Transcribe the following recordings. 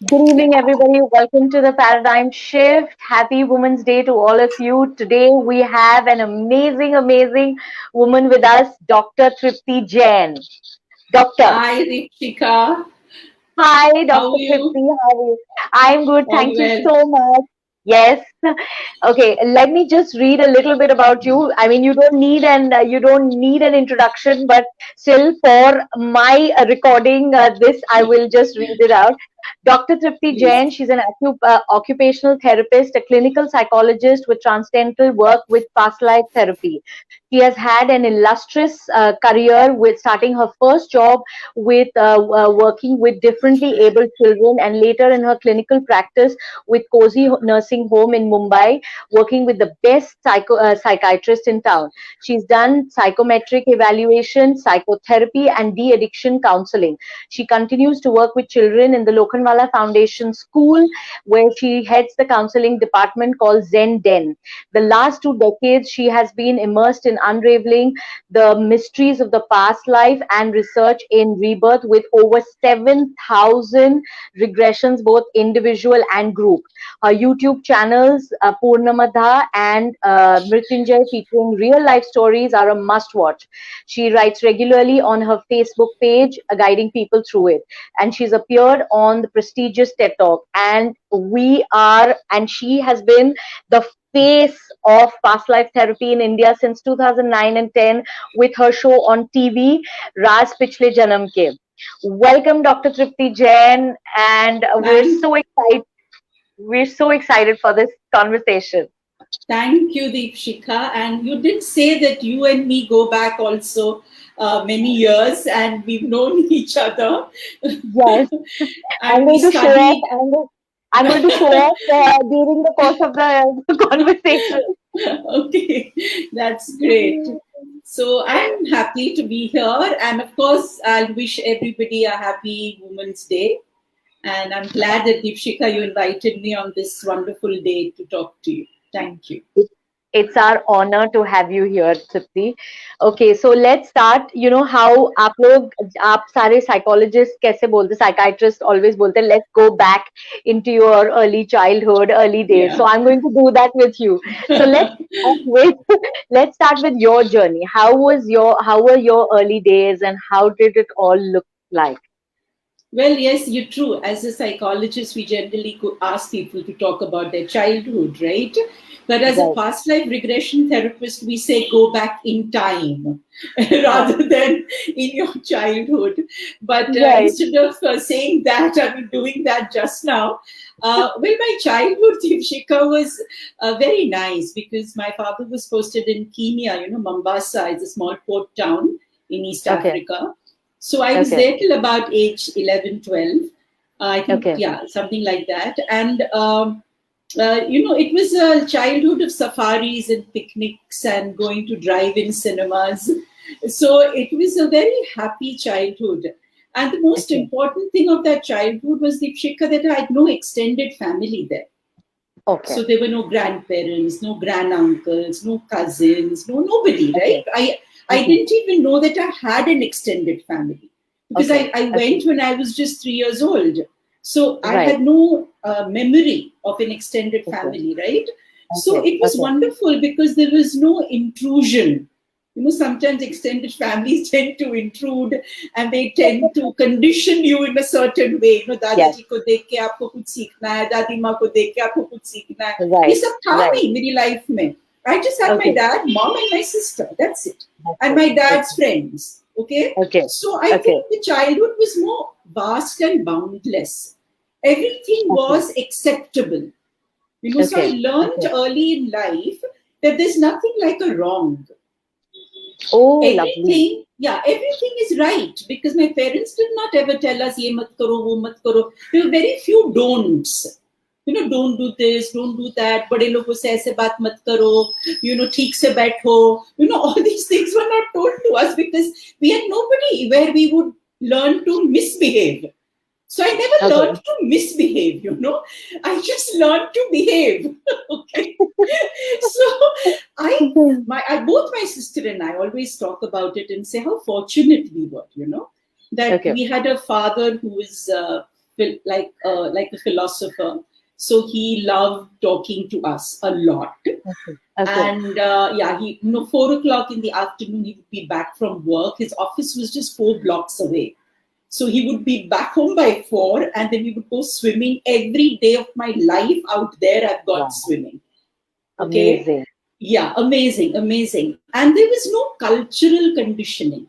Good evening, everybody. Welcome to the Paradigm Shift. Happy Women's Day to all of you. Today we have an amazing woman with us, Dr. Trupti Jain. Doctor. Hi, Deepshika. Hi, How are Dr. you? Tripti. How are you? I'm good. All Thank you well. so much. Yes. Okay. Let me just read a little bit about you. I mean, you don't need an introduction, but still, for my recording, this I will just read it out. Dr. Tripti Please. Jain. She's an occupational therapist, a clinical psychologist with transcendental work with past life therapy. She has had an illustrious career with starting her first job with working with differently abled children, and later in her clinical practice with Cozy Nursing Home in Mumbai, working with the best psychiatrist in town. She's done psychometric evaluation, psychotherapy, and de-addiction counseling. She continues to work with children in the Lokhandwala Foundation School, where she heads the counseling department called Zen Den. The last 2 decades, she has been immersed in unraveling the mysteries of the past life and research in rebirth with over 7,000 regressions, both individual and group. Her YouTube channels, Purnamadah and Mritunjaya, featuring real life stories, are a must watch. She writes regularly on her Facebook page, guiding people through it. And she's appeared on the prestigious TED Talk. And she has been the face of past life therapy in India since 2009 and 10 with her show on TV, Raaz Pichle Janam Ka. Welcome, Dr. Trupti Jain, and Thank, we're so excited for this conversation. thank you, Deepshika. And you did say that you and me go back also many years, and we've known each other. Yes, I'm And we going to show off. studied. I'm going to show off during the course of the conversation. Okay, that's great. So I'm happy to be here, and of course, I'll wish everybody a happy Women's Day. And I'm glad that Deepshika, you invited me on this wonderful day to talk to you. Thank you. It's our honor to have you here, Tripti. Okay, so let's start. You know how आप सारे psychologists कैसे बोलते, psychiatrists always बोलते, let's go back into your early childhood, early days. Yeah. So I'm going to do that with you. So let's start with your journey. How were your early days, and how did it all look like? Well, yes, you're true. As a psychologist, we generally ask people to talk about their childhood, right? But as a Right, past life regression therapist, we say go back in time right, rather than in your childhood. But right. instead of saying that, I mean, doing that just now, well, my childhood, Deepshika, was very nice because my father was posted in Kenya, Mombasa is a small port town in East Okay, Africa. So I was okay, there till about age 11, 12. I think, okay, yeah, something like that. And, it was a childhood of safaris and picnics and going to drive-in cinemas. So it was a very happy childhood. And the most okay, important thing of that childhood was, Deepshika, that I had no extended family there. okay, So there were no grandparents, no granduncles, no cousins, nobody, okay, right? I okay, didn't even know that I had an extended family because okay, I okay. went when I was just 3 years old. So I Right. had no memory of an extended Okay. family, right? So Okay. it was Okay. wonderful because there was no intrusion. Sometimes extended families tend to intrude and they tend to condition you in a certain way. Yes. दादाजी को देख के आपको कुछ सीखना है, दादी माँ को देख के आपको कुछ सीखना है. ये Right. सब था Right. नहीं मेरी लाइफ में. I just had my Okay. dad, mom, and my sister. That's it. That's And it. my dad's Okay. friends. Okay. Okay. So I Okay. think the childhood was more vast and boundless. Everything Okay. was acceptable. So I Okay. learned Okay. early in life that there's nothing like a wrong. Oh, lovely. Everything is right because my parents did not ever tell us ye mat karo, wo mat karo. There were very few don'ts. Don't do this, don't do that. बड़े लोगों से ऐसे बात मत करो. ठीक से बैठो. All these things were not told to us because we had nobody where we would learn to misbehave. So I never Okay. learned to misbehave. I just learned to behave. Okay. So both my sister and I always talk about it and say how fortunate we were, that Okay. we had a father who was like a philosopher. So he loved talking to us a lot. Okay. And he 4 o'clock in the afternoon he would be back from work. His office was just 4 blocks away. So he would be back home by 4, and then we would go swimming. Every day of my life out there, I've gone swimming. Okay? Amazing. Yeah, amazing, amazing. And there was no cultural conditioning.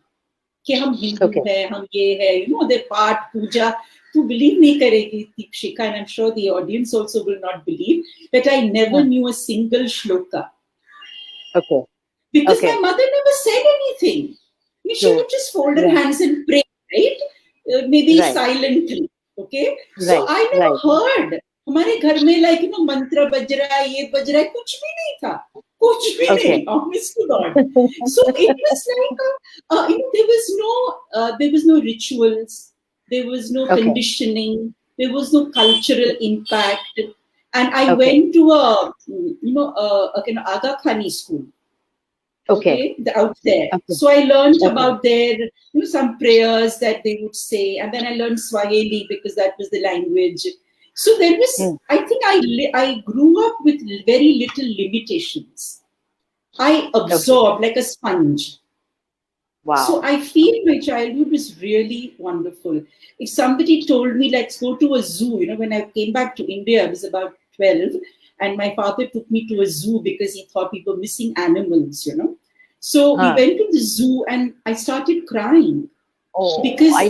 कि हम हिंदू है, हम ये है, their part, puja. To believe nahi karegi, Deepshika, and I'm sure the audience also will not believe that I never knew a single shloka. Okay. Because my mother never said anything. She would just fold her hands and pray, right? Maybe silently. Okay? So I never heard. हमारे घर में like मंत्र बज रहा है, ये बज रहा है, कुछ भी नहीं था, कुछ भी नहीं, honest to God. So it was like there was no rituals, there was no conditioning, there was no cultural impact, and I went to a kind of Aga Khani school. Okay, out there. So I learned about their, some prayers that they would say, and then I learned Swahili because that was the language. So there was, I think I grew up with very little limitations. I absorbed like a sponge. Wow. So I feel my childhood was really wonderful. If somebody told me, let's go to a zoo, when I came back to India, I was about 12, and my father took me to a zoo because he thought we were missing animals, So we went to the zoo and I started crying. Because I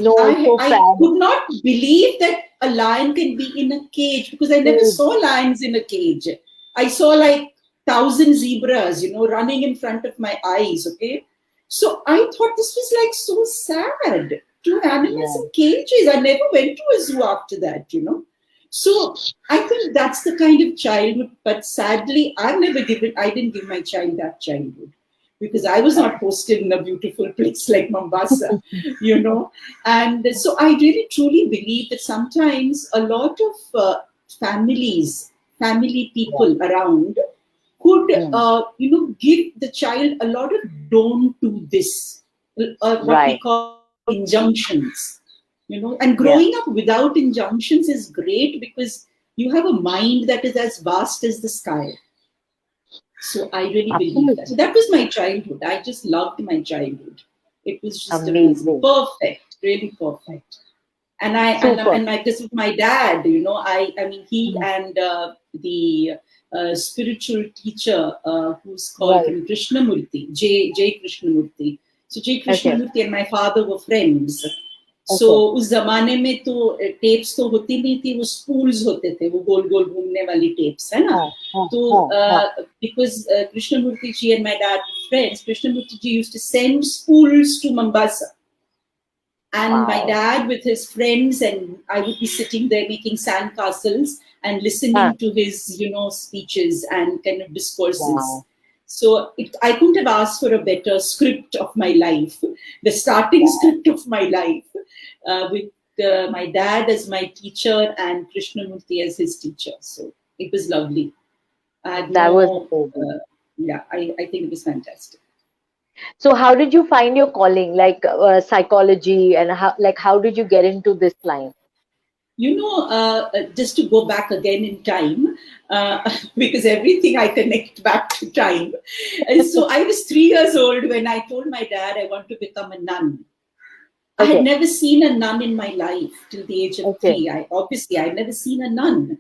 could not believe that a lion can be in a cage, because I never saw lions in a cage. I saw like 1,000 zebras, running in front of my eyes. Okay. So I thought this was like so sad. 2 animals in cages. I never went to a zoo after that, So I think that's the kind of childhood, but sadly, I didn't give my child that childhood. Because I was not posted in a beautiful place like Mombasa, And so I really truly believe that sometimes a lot of family people around could, give the child a lot of don't do this, what we call injunctions, And growing up without injunctions is great because you have a mind that is as vast as the sky. So I really believe that. So that was my childhood. I just loved my childhood. It was just amazing. Perfect, really perfect. And because of my dad, I mean, he and the spiritual teacher who's called Krishnamurti, J Krishnamurti. So J Krishnamurti and my father were friends. So उस जमाने में तो tapes तो होती नहीं थी, वो spools होते थे, वो गोल गोल घूमने वाली टेप्स, है ना? तो because Krishnamurti ji and my dad were friends, Krishnamurti ji used to send spools to Mombasa, and my dad with his friends, and I would be sitting there making sand castles and listening to his speeches and kind of discourses. So I couldn't have asked for a better script of my life, the starting script of my life, with my dad as my teacher and Krishnamurti as his teacher. So it was lovely. I think it was fantastic. So how did you find your calling, like psychology, and how did you get into this line? Just to go back again in time, because everything I connect back to time. And so I was 3 years old when I told my dad I want to become a nun. I had never seen a nun in my life till the age of 3. I'd never seen a nun.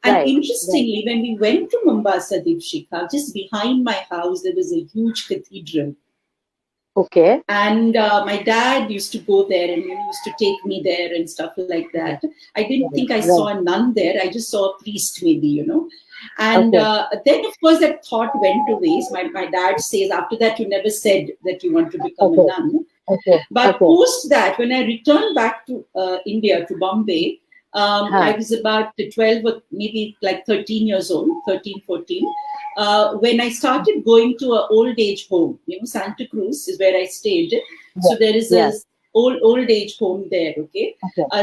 And interestingly, when we went to Mombasa, Deepshika, just behind my house, there was a huge cathedral. Okay. And my dad used to go there and used to take me there and stuff like that. I didn't think I saw a nun there. I just saw a priest maybe, And then, of course, that thought went to waste. My dad says, after that, you never said that you want to become a nun. But post that, when I returned back to India, to Bombay, I was about 12 or maybe like 13 years old, 13, 14. When I started going to an old age home, Santa Cruz is where I stayed. So there is a old age home there, okay?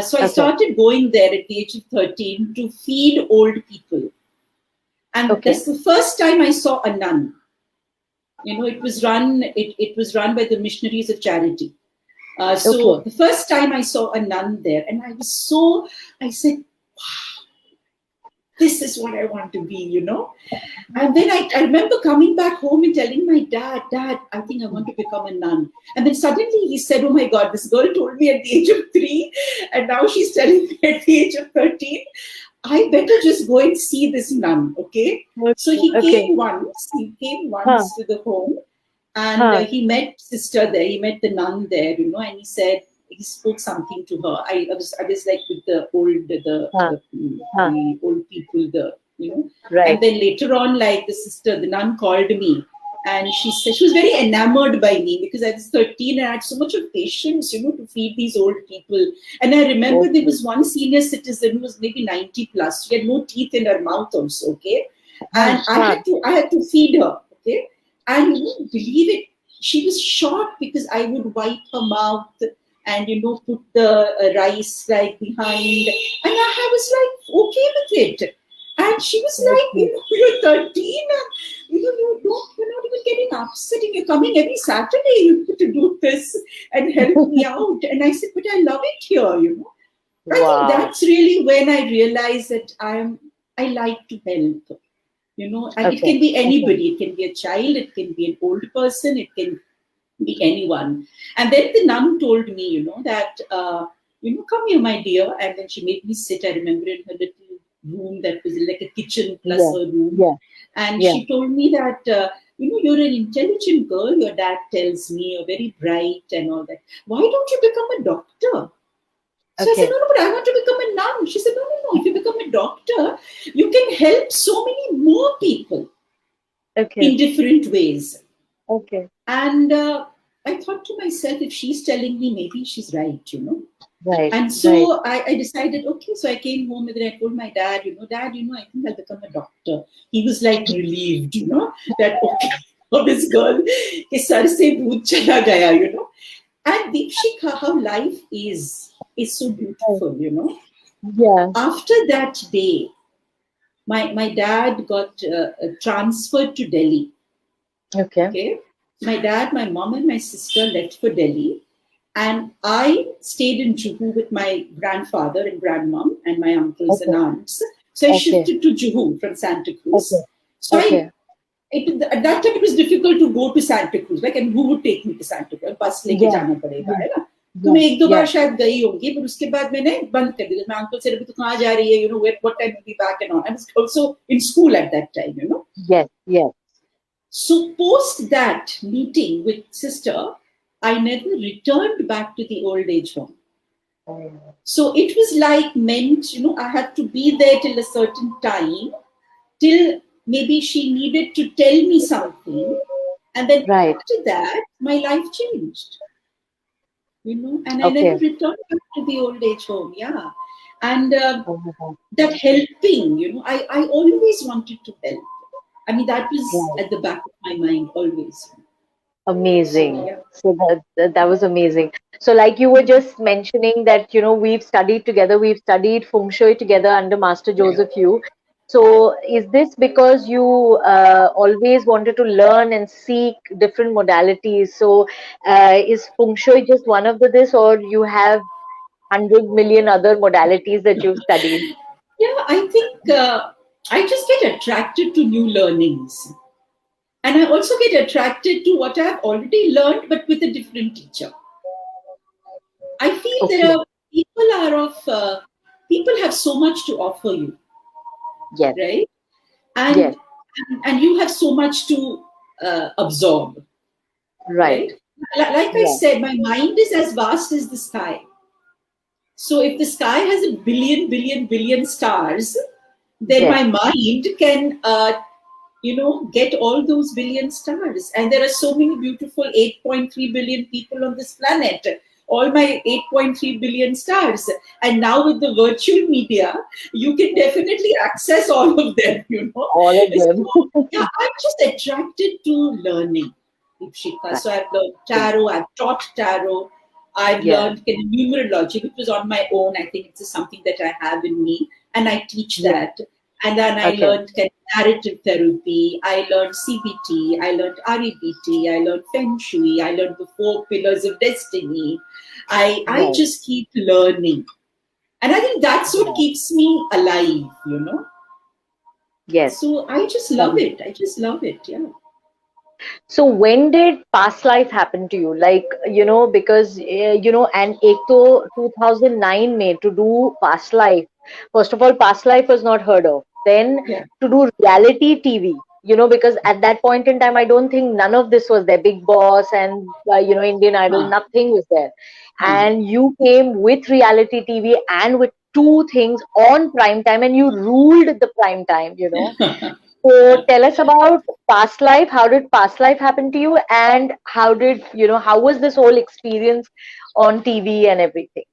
So I started going there at the age of 13 to feed old people. And that's the first time I saw a nun. It was run by the Missionaries of Charity. So the first time I saw a nun there, and I said, this is what I want to be, And then I remember coming back home and telling my dad, I think I want to become a nun. And then suddenly he said, oh my God, this girl told me at the age of 3, and now she's telling me at the age of 13. I better just go and see this nun, okay? So he came once to the home, and he met sister there, he met the nun there, and he said, he spoke something to her. I was like with the old people, Right. And then later on, like the nun called me, and she said she was very enamored by me because I was 13 and I had so much of patience, to feed these old people. And I remember there was one senior citizen who was maybe 90 plus. She had no teeth in her mouth also, okay? And I had to feed her, okay? And you won't believe it, she was shocked because I would wipe her mouth and put the rice like behind, and I was like okay with it. And she was like, you're 13, and you're not even getting upset, and you're coming every Saturday to do this and help me out. And I said, but I love it here, I think that's really when I realized that I like to help, and it can be anybody. It can be a child, it can be an old person, it can be anyone. And then the nun told me, that, come here, my dear. And then she made me sit, I remember, in her little room that was like a kitchen plus a room. And she told me that, you're an intelligent girl, your dad tells me, you're very bright and all that. Why don't you become a doctor? So I said, no, but I want to become a nun. She said, no. If you become a doctor, you can help so many more people in different ways. And I thought to myself, if she's telling me, maybe she's right, Right. And so I decided, okay, so I came home and then I told my dad, Dad, I think I'll become a doctor. He was like relieved, that, okay, this girl, ke sar se bhoot chala gaya, And Deepshika, how life is so beautiful, Yeah. After that day, my dad got transferred to Delhi. Okay. My dad, my mom, and my sister left for Delhi. And I stayed in Juhu with my grandfather and grandmom and my uncles and aunts. So I shifted to Juhu from Santa Cruz. So at that time, it was difficult to go to Santa Cruz. Like, and who would take me to Santa Cruz? Bus leke jana padega, hai na? तो मैं एक दो बार शायद गई होंगी, पर उसके बाद मैंने बंद कर दिया. My uncle said, "अभी तू कहाँ जा रही है? What time will be back and all." I was also in school at that time, Yes. So post that meeting with sister, I never returned back to the old age home. So it was like meant, I had to be there till a certain time, till maybe she needed to tell me something. And then after that, my life changed. And I never returned back to the old age home. Yeah. And that helping, I always wanted to help. I mean, that was at the back of my mind always. Amazing. So that was amazing. So like you were just mentioning that, we've studied together, we've studied Feng Shui together under Master Joseph Yu. So is this because you always wanted to learn and seek different modalities? So is Feng Shui just one of this, or you have 100 million other modalities that you've studied? Yeah, I think I just get attracted to new learnings. And I also get attracted to what I've already learned, but with a different teacher. I feel there are people have so much to offer you. Yes. Right? And you have so much to absorb. Right? Like I said, my mind is as vast as the sky. So if the sky has a billion stars, then my mind can get all those billion stars. And there are so many beautiful 8.3 billion people on this planet. All my 8.3 billion stars. And now with the virtual media, you can definitely access all of them, All of them. So, yeah, I'm just attracted to learning, Deepshika. So I've learned tarot, I've taught tarot, I've learned numerology, which was on my own. I think it's something that I have in me, and I teach that. And then I learned narrative therapy, I learned CBT, I learned REBT, I learned Feng Shui, I learned the 4 pillars of destiny. I Right. just keep learning. And I think that's what keeps me alive, you know. Yes. So I just love it. I just love it. Yeah. So when did past life happen to you? Like, because, and ek to 2009 mein to do past life. First of all, past life was not heard of. Then Yeah. to do reality TV, because at that point in time, I don't think none of this was there. Big Boss and, Indian Idol, Huh. nothing was there. Huh. And you came with reality TV and with two things on prime time, and you ruled the prime time. So tell us about past life. How did past life happen to you? And how was this whole experience on TV and everything?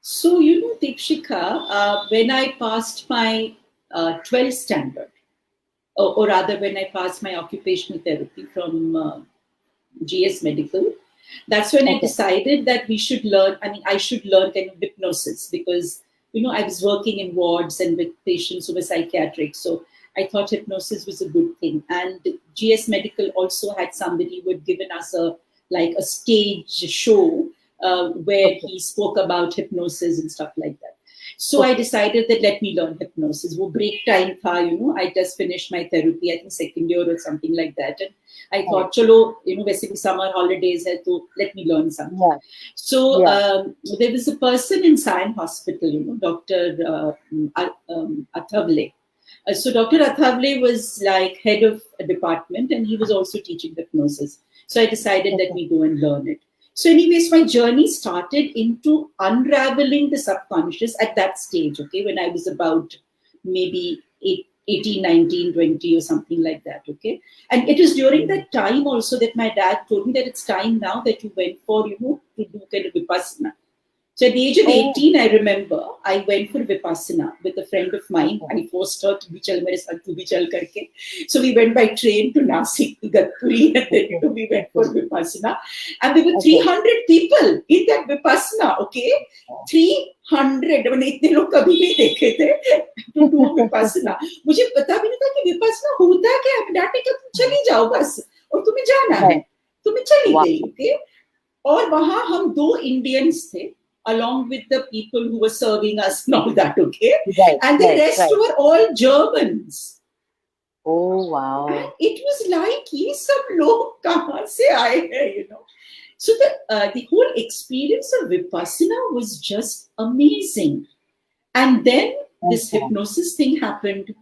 So, Deepshika, when I passed my 12th standard, or rather when I passed my occupational therapy from GS Medical, that's when I Okay. decided that I should learn kind of hypnosis because, I was working in wards and with patients who were psychiatric. So I thought hypnosis was a good thing. And GS Medical also had somebody who had given us a stage show where Okay. he spoke about hypnosis and stuff like that. So I decided that let me learn hypnosis. Wo break time tha, I just finished my therapy, I think second year or something like that. And I thought, chalo, वैसे भी summer holidays hai, so let me learn something. Yeah. So Yeah. there was a person in Sion Hospital, Dr. Athavle. So Dr. Athavle was like head of a department and he was also teaching hypnosis. So I decided let me go and learn it. So anyways, my journey started into unraveling the subconscious at that stage, okay, when I was about maybe 18, 19, 20 or something like that, okay. And it is during that time also that my dad told me that it's time now that you went for, to do kind of Vipassana. So at the age of 18, I remember I went for Vipassana with a friend of mine. I forced her to be chal mere saath tu bhi chal karke. So we went by train to Nasik, to Gatpuri, and then we went for Vipassana. And there were 300 people in that Vipassana, okay? 300. मैंने इतने लोग कभी नहीं देखे थे to do Vipassana. मुझे पता भी नहीं था कि Vipassana होता क्या है. डैड ने कहा तुम चली जाओ बस और तुम्हें जाना है. तो मैं चली गई, okay? और वहाँ हम 2 Indians थे, along with the people who were serving us and all that, okay? Right, And the rest right. were all Germans. Oh, wow. And it was like, ये सब लोग कहाँ से आए हैं, So the whole experience of Vipassana was just amazing. And then this hypnosis thing happened.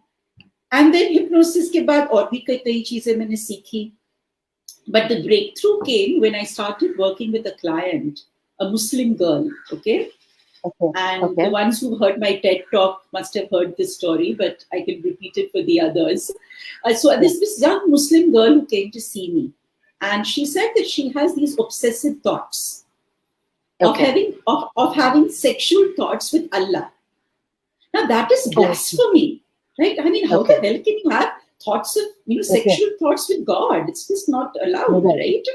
And then hypnosis के बाद और भी कई चीजें मैंने सीखी. But the breakthrough came when I started working with a client, a Muslim girl, okay? And the ones who heard my TED talk must have heard this story, but I can repeat it for the others. So this young Muslim girl who came to see me, and she said that she has these obsessive thoughts of having sexual thoughts with Allah. Now that is blasphemy, right? I mean, how the hell can you have thoughts of, sexual thoughts with God? It's just not allowed, right?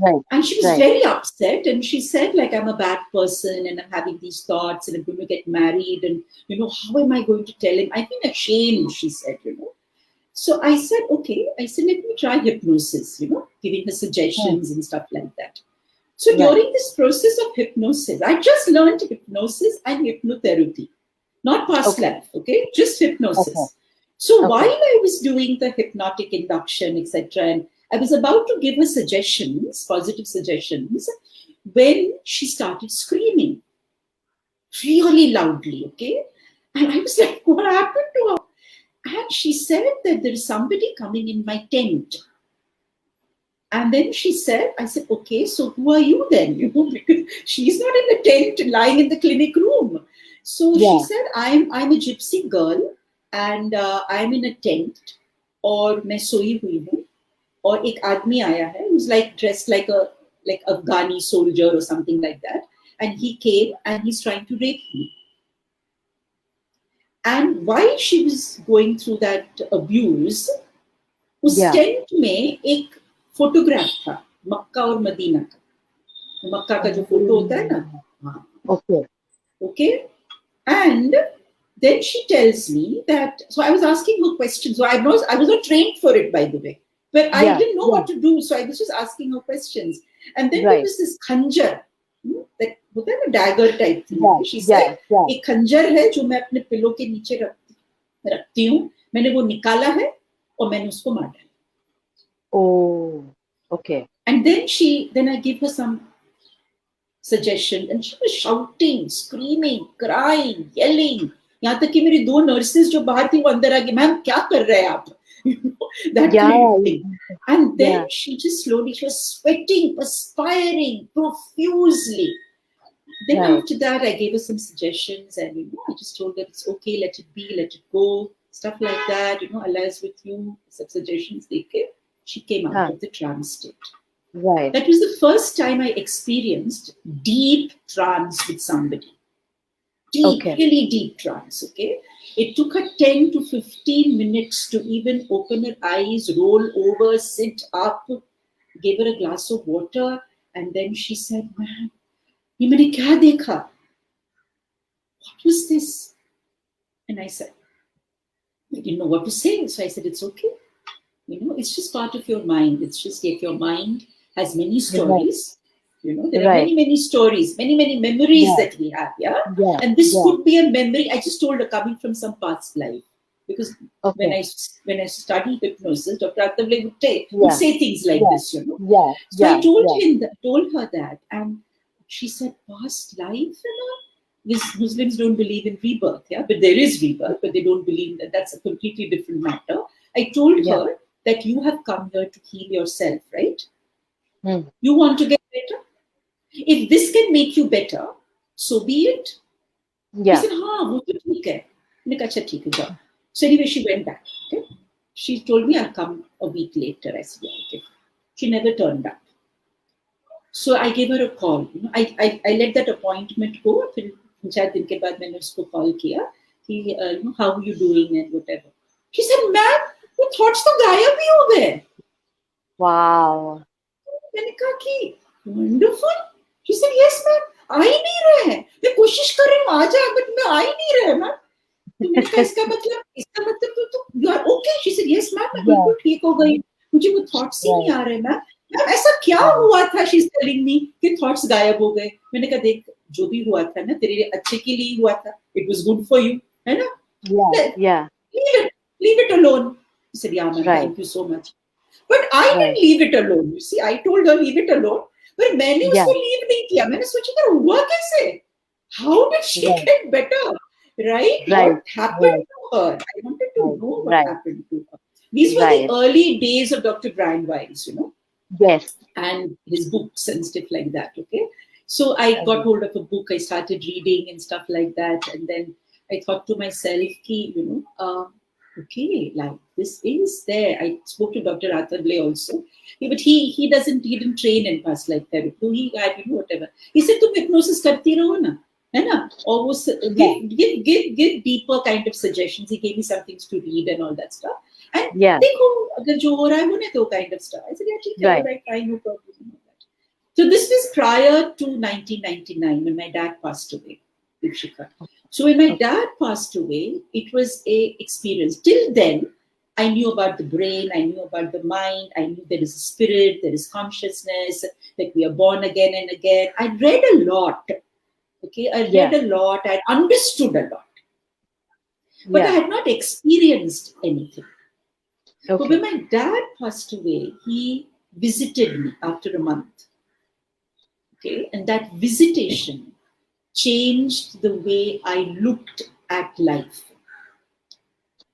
Right. And she was very upset, and she said, like, I'm a bad person and I'm having these thoughts and I'm going to get married and, how am I going to tell him? I feel ashamed, she said, So I said, okay. I said, let me try hypnosis, giving her suggestions and stuff like that. So during this process of hypnosis, I just learned hypnosis and hypnotherapy, not past life, okay? Just hypnosis. So while I was doing the hypnotic induction, etc., and I was about to give her suggestions, positive suggestions, when she started screaming really loudly, okay? And I was like, what happened to her? And she said that there is somebody coming in my tent. And then she said, I said, okay, so who are you then? Because she's not in the tent lying in the clinic room. So she said, I'm a gypsy girl and I'm in a tent और मैं सोई हुई हूँ और एक आदमी आया है who's like dressed like Afghani soldier or something like that, and he came and he's trying to rape me. And while she was going through that abuse, उस टेंट में एक फोटोग्राफ था मक्का और मदीना का, मक्का का जो फोटो होता है ना, okay, and then she tells me that, so I was asking her questions. So I was not trained for it, by the way, but I didn't know what to do. So I was just asking her questions. And then there was this khanjar, that होता है ना dagger type thing. She said, एक खंजर है जो मैं अपने pillow के नीचे रखती हूँ. मैंने वो निकाला है और मैंने उसको मार डाला. Oh, okay. And then I gave her some suggestion, and she was shouting, screaming, crying, yelling. यहाँ तक कि मेरी 2 nurses जो बाहर थी वो अंदर आ गई, मैम क्या कर रहे हैं आप? That kind of thing. And then she just slowly, she was sweating, perspiring profusely. Then after that, I gave her some suggestions, and I just told her it's okay, let it be, let it go, stuff like that. Allah is with you. Some suggestions they gave. She came out of the trance state. Right. That was the first time I experienced deep trance with somebody. Really deep trance. Okay. It took her 10 to 15 minutes to even open her eyes, roll over, sit up. Gave her a glass of water, and then she said, "Man, ये मैंने क्या देखा? What was this?" And I said, I didn't know what to say. So I said, it's okay. It's just part of your mind. It's just like your mind has many stories. There are many stories, many memories that we have. And this could be a memory. I just told her coming from some past life. Because when I studied hypnosis, Dr. Athavle would say things like this, So I told her that, and she said, past life, Muslims don't believe in rebirth, but there is rebirth, but they don't believe that. That's a completely different matter. I told her that you have come here to heal yourself, right? You want to get better? If this can make you better, so be it. She said, wo to theek hai. I said, theek hai. So anyway, she went back. Okay? She told me I'll come a week later. I said, okay. She never turned up. So I gave her a call. I let that appointment go. फिर 4 दिन के बाद मैंने उसको call किया कि how are you doing and whatever. She said, "Ma'am, वो thoughts तो गायब ही हो गए." Wow. मैंने कहा कि wonderful. She said, "Yes, ma'am. आ ही नहीं रहे हैं. मैं कोशिश कर रही हूँ आ जा, but मैं आ ही नहीं रहे, ma'am." तो मैंने कहा इसका मतलब तो you are okay. She said, "Yes, ma'am. मैं बिल्कुल ठीक हो गई. मुझे वो thoughts ही नहीं आ रहे, ma'am." ऐसा क्या हुआ था? शी इज टेलिंग मी कि थॉट्स गायब हो गए. मैंने कहा देख, जो भी हुआ था ना तेरे अच्छे के लिए हुआ था. It was good for you, है ना? Leave it alone. He said, "Yeah, ma'am, thank you so much." But I didn't leave it alone. You see, I told her leave it alone. But मैंने उसको leave नहीं किया. मैंने सोचा था हुआ कैसे? How did she get better? Right? What happened to her? I wanted to know what happened to her. These were the early days of Dr. Brian Weiss, Yes. And his books and stuff like that. Okay. So I got hold of a book. I started reading and stuff like that. And then I thought to myself, okay, like this is there. I spoke to Dr. Athavle also. But he didn't train in past life therapy. So he had, whatever. He said, "Tum hypnosis karti raho na." Or give deeper kind of suggestions. He gave me some things to read and all that stuff. And देखो अगर जो हो रहा है वो नहीं तो kind of stuff. I said, yeah, ठीक है, right, fine, no problem. So this was prior to 1999 when my dad passed away, Dipshika. So when my dad passed away, it was a experience. Till then, I knew about the brain, I knew about the mind, I knew there is a spirit, there is consciousness, that we are born again and again. I read a lot. Okay, I read a lot, I understood a lot. But I had not experienced anything. Okay. But when my dad passed away, he visited me after a month. Okay, and that visitation changed the way I looked at life.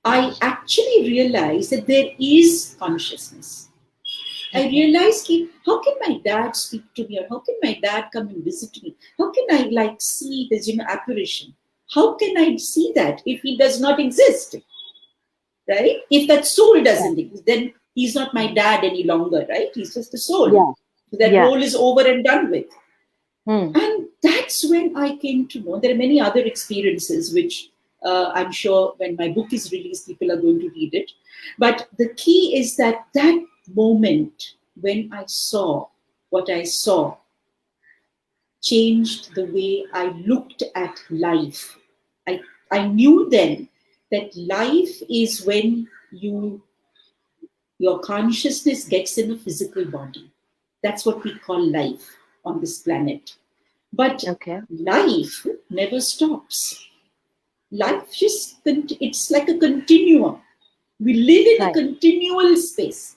I actually realized that there is consciousness. I realized, how can my dad speak to me, or how can my dad come and visit me? How can I see his apparition? How can I see that if he does not exist? Right? If that soul doesn't exist, then he's not my dad any longer, right? He's just a soul. So that role is over and done with. And that's when I came to know. There are many other experiences which I'm sure when my book is released, people are going to read it. But the key is that moment when I saw what I saw changed the way I looked at life. I knew then that life is when your consciousness gets in a physical body. That's what we call life on this planet. But life never stops. Life just, it's like a continuum. We live in a continual space.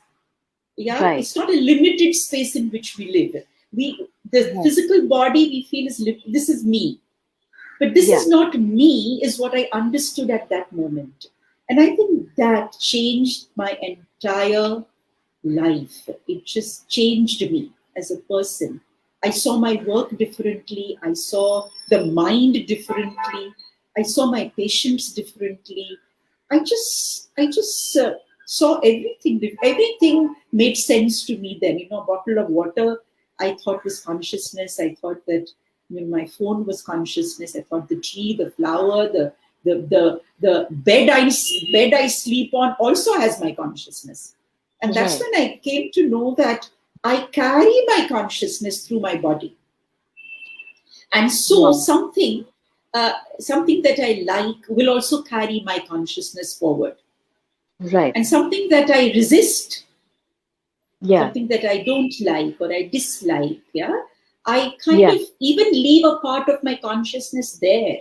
Yeah, it's not a limited space in which we live. The physical body we feel is, this is me. But this is not me, is what I understood at that moment. And I think that changed my entire life. It just changed me as a person. I saw my work differently. I saw the mind differently. I saw my patients differently. I just saw everything. Everything made sense to me then. A bottle of water I thought was consciousness. I thought that my phone was consciousness. I thought the tree, the flower, the bed I sleep on also has my consciousness. And that's when I came to know that I carry my consciousness through my body. And so something that I like will also carry my consciousness forward. And something that I resist, something that I don't like or I dislike, I kind of even leave a part of my consciousness there.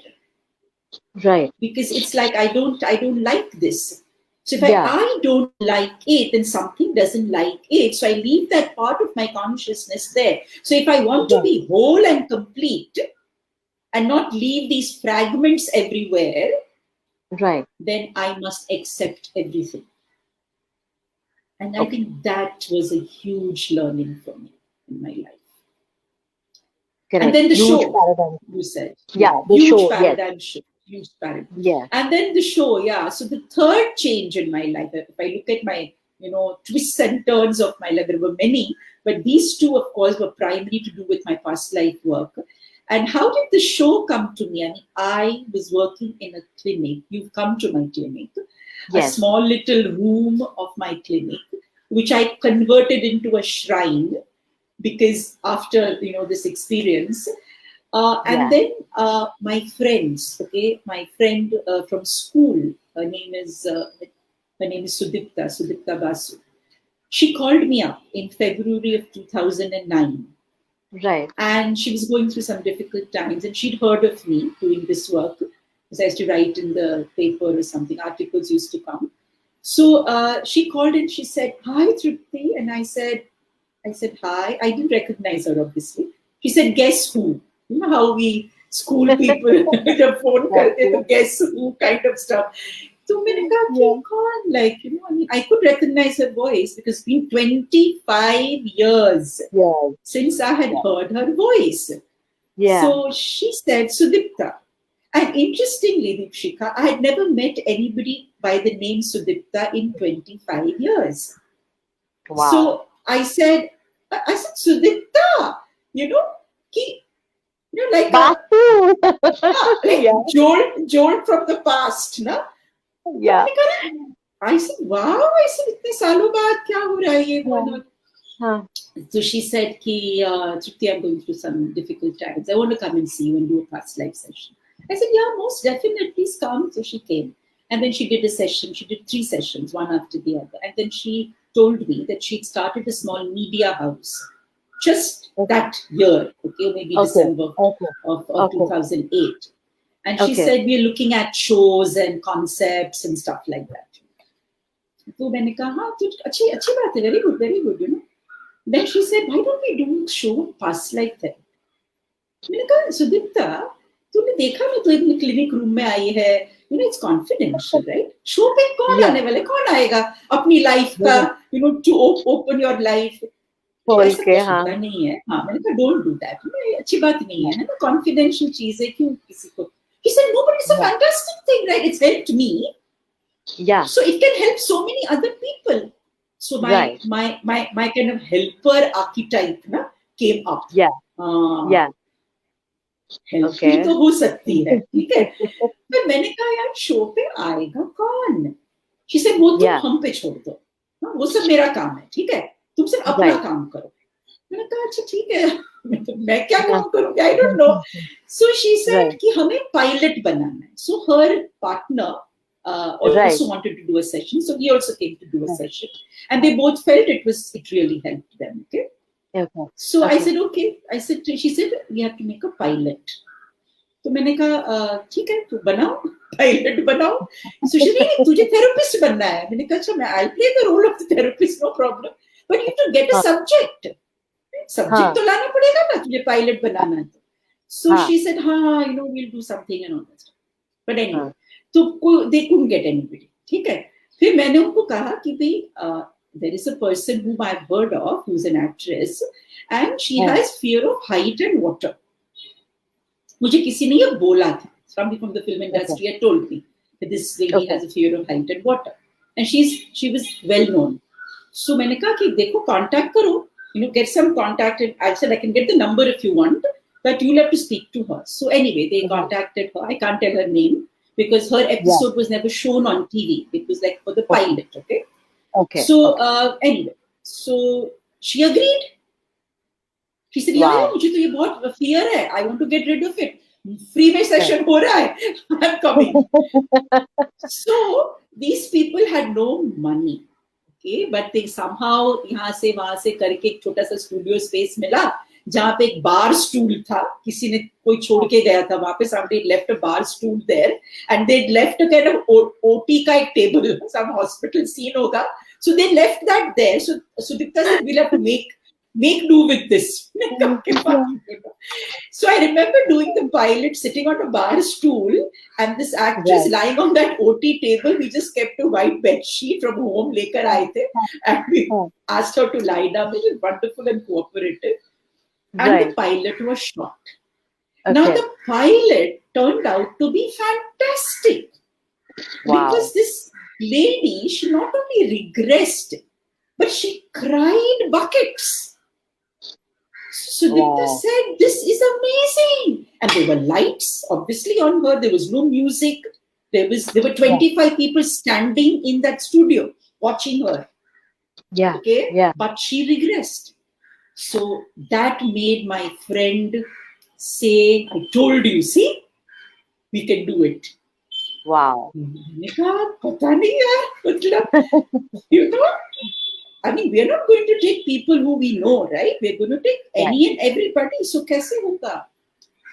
Because it's like I don't like this. So if I don't like it, then something doesn't like it. So I leave that part of my consciousness there. So if I want to be whole and complete and not leave these fragments everywhere, then I must accept everything. And I think that was a huge learning for me in my life. And then the huge show, paradigm. You said. The huge show, paradigm shift. Huge paradigm. And then the show, So the third change in my life, if I look at my, twists and turns of my life, there were many, but these two, of course, were primarily to do with my past life work. And how did the show come to me? I mean, I was working in a clinic. You've come to my clinic, a small little room of my clinic, which I converted into a shrine because after, this experience. And then my friends, my friend from school, her name is Sudipta Basu. She called me up in February of 2009. And she was going through some difficult times, and she'd heard of me doing this work because I used to write in the paper or something. Articles used to come. So she called and she said, "Hi, Trupti," and I said, "Hi." I didn't recognize her, obviously. She said, "Guess who?" You know how we school people the phone karte, guess who kind of stuff. So मैंने कहा कि I could recognize her voice because it's been 25 years since I had heard her voice. So she said, "Sudipta." And interestingly, Deepshika, I had never met anybody by the name Sudipta in 25 years. So I said, "Sudipta, like Joel from the past, na?" I said, "Wow!" I said, "Itne saalon baad kya ho raha hai ye?" So she said, "Trupti, I'm going through some difficult times. I want to come and see you and do a past life session." I said, "Yeah, most definitely, please come." So she came. And then she did a session. She did 3 sessions, one after the other. And then she told me that she'd started a small media house just that year, maybe December of 2008. And she said, "We're looking at shows and concepts and stuff like that." So मैंने कहा, "हाँ, अच्छी बात है, very good, very good, Then she said, "Why don't we do a show past life then?" मैंने कहा, "Sudipta, तूने देखा ना, तू अपने क्लिनिक रूम में आई है, it's confidential, right? शो पे कौन आने वाले, कौन आएगा अपनी लाइफ का, to open your life." ऐसा कुछ होता नहीं है. मैंने कहा, "Don't do that. अच्छी बात नहीं है ना, confidential चीज है, क्यों किसी को." He said, "No, but it's a fantastic thing, right? It's helped me. So it can help so many other people." So my kind of helper archetype came up. Help भी तो हो सकती है, ठीक है. फिर मैंने कहा, "यार, शो पे आएगा कौन?" She said, "वो तुम हम पे छोड़ दो, वो सब मेरा काम है, ठीक है, तुम सिर्फ अपना काम करो." मैंने कहा अच्छा ठीक है, मैं क्या काम करूँगी, I don't know. So she said कि हमें pilot बनाना है. So her partner also wanted to do a session, so he also came to do a session, and they both felt it really helped them. Okay. So I said okay. She said we have to make a pilot. तो मैंने कहा ठीक है तो बनाओ, pilot बनाओ. सुश्री तुझे therapist बनना है. मैंने कहा अच्छा मैं I'll play the role of the therapist, no problem, but you need to get a subject तो लाना पड़ेगा ना तुझे पायलट बनाना है. So she said हाँ we'll do something and all that stuff. But anyway, तो they couldn't get anybody. ठीक है. फिर मैंने उनको कहा कि भाई there is a person whom I've heard of who's an actress and she has fear of height and water. मुझे किसी ने ये बोला था. Somebody from the film industry had told me that this lady has a fear of height and water, and she was well known. So मैंने कहा कि देखो contact करो, get some contact. And I said I can get the number if you want, but you'll have to speak to her. So anyway, they contacted her. I can't tell her name because her episode was never shown on TV. It was like for the pilot. Okay. So anyway, so she agreed. She said, yeah, मुझे तो ये बहुत fear है. I want to get rid of it. Free में session हो रहा है. I'm coming. So these people had no money. Okay, but they somehow यहाँ से वहाँ से करके एक छोटा सा studio space मिला जहाँ पे एक bar stool था. किसी ने कोई छोड़ के गया था वहाँ पे. Somebody left a bar stool there and they left a kind of OT का एक table. Some hospital scene होगा. So they left that there. So Sudipta said, we'll have to make do with this. So I remember doing the pilot sitting on a bar stool and this actress lying on that OT table. We just kept a white bed sheet from home lekar aaye the and we asked her to lie down. It was wonderful and cooperative. And the pilot was shot. Now the pilot turned out to be fantastic. Because this lady, she not only regressed, but she cried buckets. Sudipta said, this is amazing. And there were lights, obviously, on her. There was no music. There were 25 people standing in that studio watching her. But she regressed. So that made my friend say, I told you, see, we can do it. Wow. पता नहीं यार, मतलब, I mean, we are not going to take people who we know, right? We are going to take any and everybody. So कैसे होगा?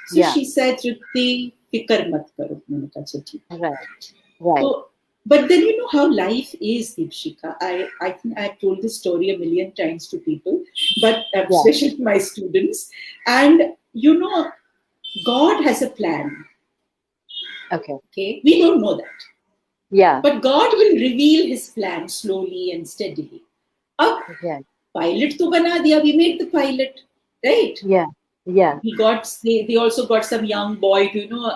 So she said, Trupti, fikar mat karo. मैंने कहा अच्छा ठीक. Right. So, but then you know how life is, Deepshika. I think I've told this story a million times to people, but especially my students. And you know, God has a plan. Okay. We don't know that. But God will reveal His plan slowly and steadily. Pilot to bana diya. We made the pilot, right? They also got some young boy to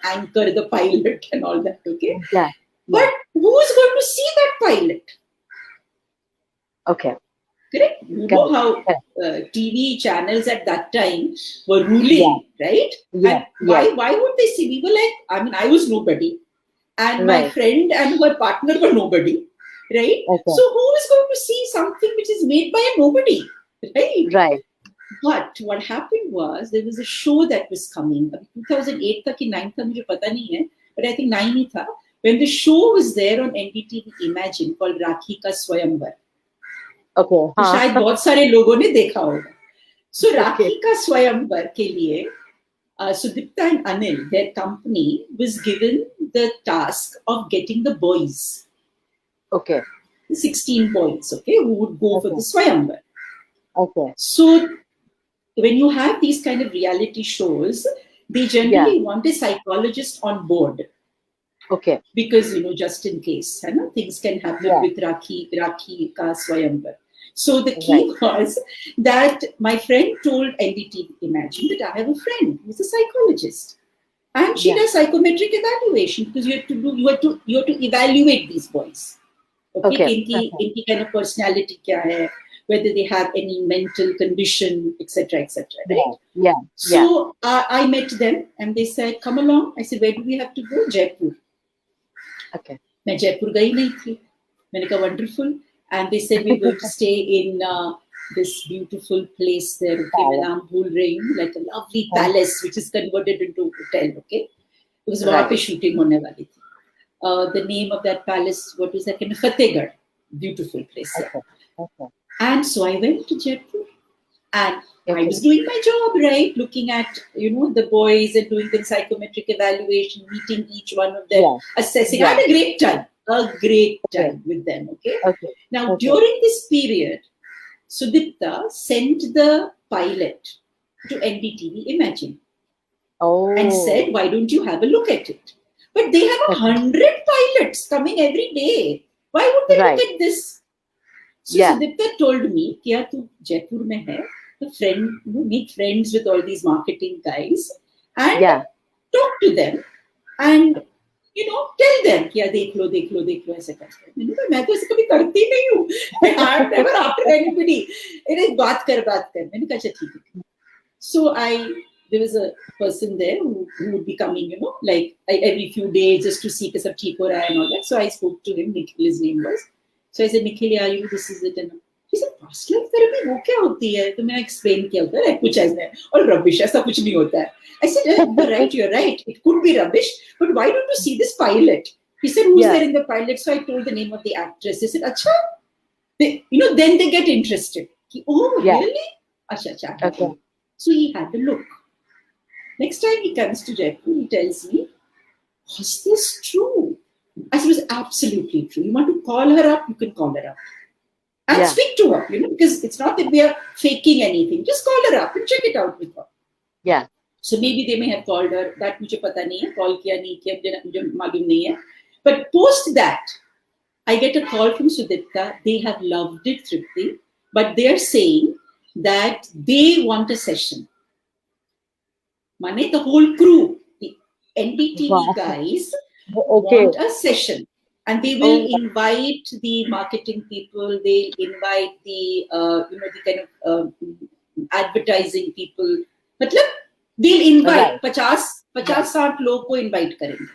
anchor the pilot and all that. Okay. But who's going to see that pilot? Correct. You know how TV channels at that time were ruling, right? And why would they see? We were like, I mean, I was nobody, and my friend and her partner were nobody. Right? So who is going to see something which is made by a nobody? Right. But what happened was there was a show that was coming. 2008 तक कि 9 था मुझे पता नहीं है, but I think 9 ही था. When the show was there on NDTV Imagine called Rakhi Ka Swayamvar. तो शायद बहुत सारे लोगों ने देखा होगा. So Rakhi Ka Swayamvar के लिए Sudipta and Anil, their company, was given the task of getting the boys. 16 boys, who would go for the Swayamvar. So when you have these kind of reality shows, they generally want a psychologist on board. Because, just in case, things can happen with Rakhi Ka Swayamvar. So the key was that my friend told NDTV Imagine that I have a friend who's a psychologist. And she does psychometric evaluation because you have to evaluate these boys. इनकी kind of personality क्या है, whether they have any mental condition, etc., right? So I met them and they said, come along. I said, where do we have to go? Jaipur. मैं जयपुर गई नहीं थी. मैंने कहा wonderful. And they said we're going to stay in this beautiful place there. Okay, मैं नाम भूल रही हूँ, like a lovely palace which is converted into a hotel. Okay, because वहाँ पे shooting होने वाली थी. The name of that palace, what was that? Fatehgarh. Beautiful place. Yeah. And so I went to Jaipur, and I was doing my job, right? Looking at, the boys and doing the psychometric evaluation, meeting each one of them, assessing. I had a great time with them. Okay. Now, during this period, Sudipta sent the pilot to NDTV Imagine and said, why don't you have a look at it? But they have 100 pilots coming every day. Why would they look at this? So Sudipta told me, "Kya tu Jaipur mein hai? A friend, make friends with all these marketing guys and talk to them and tell them कि देख लो ऐसे करते हैं." मैंने कहा मैं तो ऐसे कभी करती नहीं हूँ. I have never asked anybody. बात कर. मैंने कहा अच्छा ठीक है. So there was a person there who would be coming, like every few days just to see कि सब ठीक हो रहा है and all that. So I spoke to him. Nikhil, his name was. So I said, Nikhil, are you? This is it. And he said, past life therapy वो क्या होती है? तो मैंने explain किया होता है कुछ ऐसा है और rubbish ऐसा कुछ नहीं होता है. I said, you're right. It could be rubbish, but why don't you see this pilot? He said, who's there in the pilot? So I told the name of the actress. He said, acha. Then they get interested. Really? Acha. Okay. So he had a look. Next time he comes to Jaipur, he tells me, was this true? I said, it was absolutely true. You want to call her up? You can call her up. And speak to her, because it's not that we are faking anything. Just call her up and check it out with her. Yeah. So maybe they may have called her. That मुझे पता नहीं है. Call किया नहीं किया मुझे मालूम नहीं है. But post that, I get a call from Sudipta. They have loved it, Trupti, but they are saying that they want a session. Mane, the whole crew, the NDTV guys want a session. And they will invite the marketing people. They'll invite the, the kind of advertising people. मतलब they'll invite 50-60 लोग को invite करेंगे.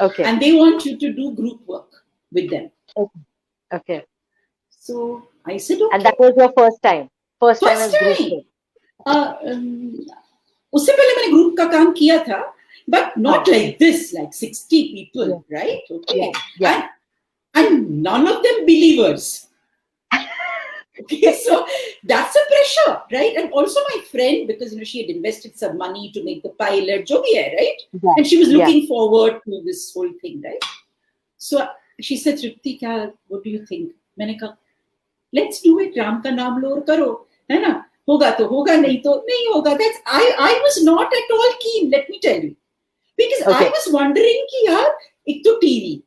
Okay. And they want you to do group work with them. Okay. So I said, okay. And that was your first time? First time as group? उससे पहले मैंने group का काम किया था, but not like this, like 60 people, right? Okay. And none of them believers. Okay, so that's a pressure, right? And also my friend, because she had invested some money to make the pilot, jo bhi hai, right? Yeah. And she was looking forward to this whole thing, right? So she said, Trupti, what do you think? मैंने कहा, let's do it. Ram का नाम लो और करो, है ना? होगा तो होगा, नहीं तो नहीं होगा. That's I was not at all keen, let me tell you, because I was wondering कि यार एक तो TV.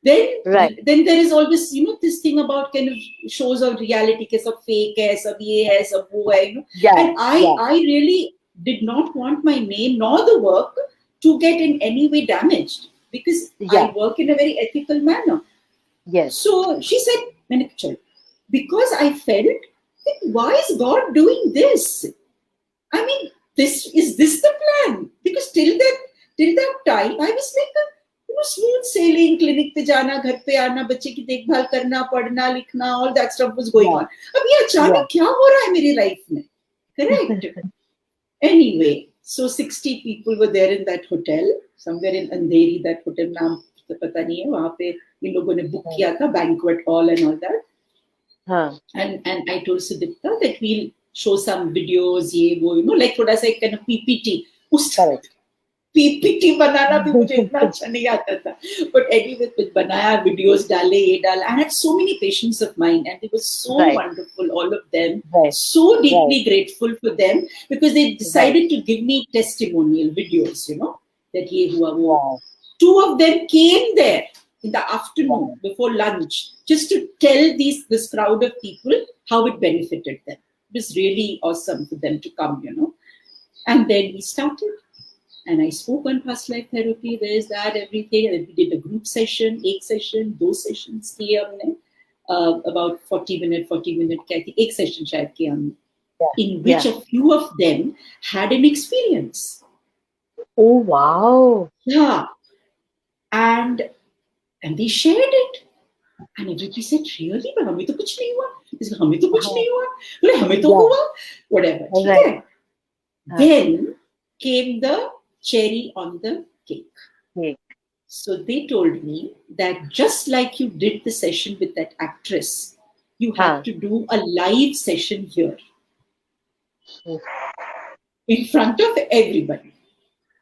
Then there is always, this thing about kind of shows of reality, के सब fake है, सब ये है, सब वो है, And I really did not want my name nor the work to get in any way damaged, because I work in a very ethical manner. Yes. So she said, because I felt, why is God doing this? I mean, is this the plan? Because till that time, I was like smooth sailing, clinic पे जाना, घर पे आना, बच्चे की देखभाल करना, पढ़ना, लिखना, all that stuff was going on. अब ये अचानक क्या हो रहा है मेरी लाइफ में? Correct. Anyway, so 60 people were there in that hotel, somewhere in Andheri. That hotel नाम तो पता नहीं है. वहाँ पे इन लोगों ने book किया था, banquet hall and all that. And I told Sudipta that we'll show some videos, ये वो, like थोड़ा सा एक kind of PPT. PPT बनाना भी मुझे इतना अच्छा नहीं आता था. But anyway, कुछ बनाया, videos डाले, ये डाला. I had so many patients of mine, and they were so wonderful, all of them. So deeply grateful for them, because they decided to give me testimonial videos, that ये हुआ वो. 2 of them came there in the afternoon before lunch just to tell this crowd of people how it benefited them. It was really awesome for them to come, And then we started. And I spoke on past life therapy, there's that, everything. And we did a group session, 1 session, 2 sessions किए हमने, about 40 minute क्या थी, 1 session शायद किया हमने, in which a few of them had an experience. Oh, wow. Yeah. And they shared it. And everybody said, really? But हमें तो कुछ नहीं हुआ. हमें तो कुछ नहीं हुआ, बोले हमें तो Yeah. हुआ, whatever, ठीक Right. है. Then came the cherry on the cake. Cake. So they told me that just like you did the session with that actress, you have to do a live session here in front of everybody.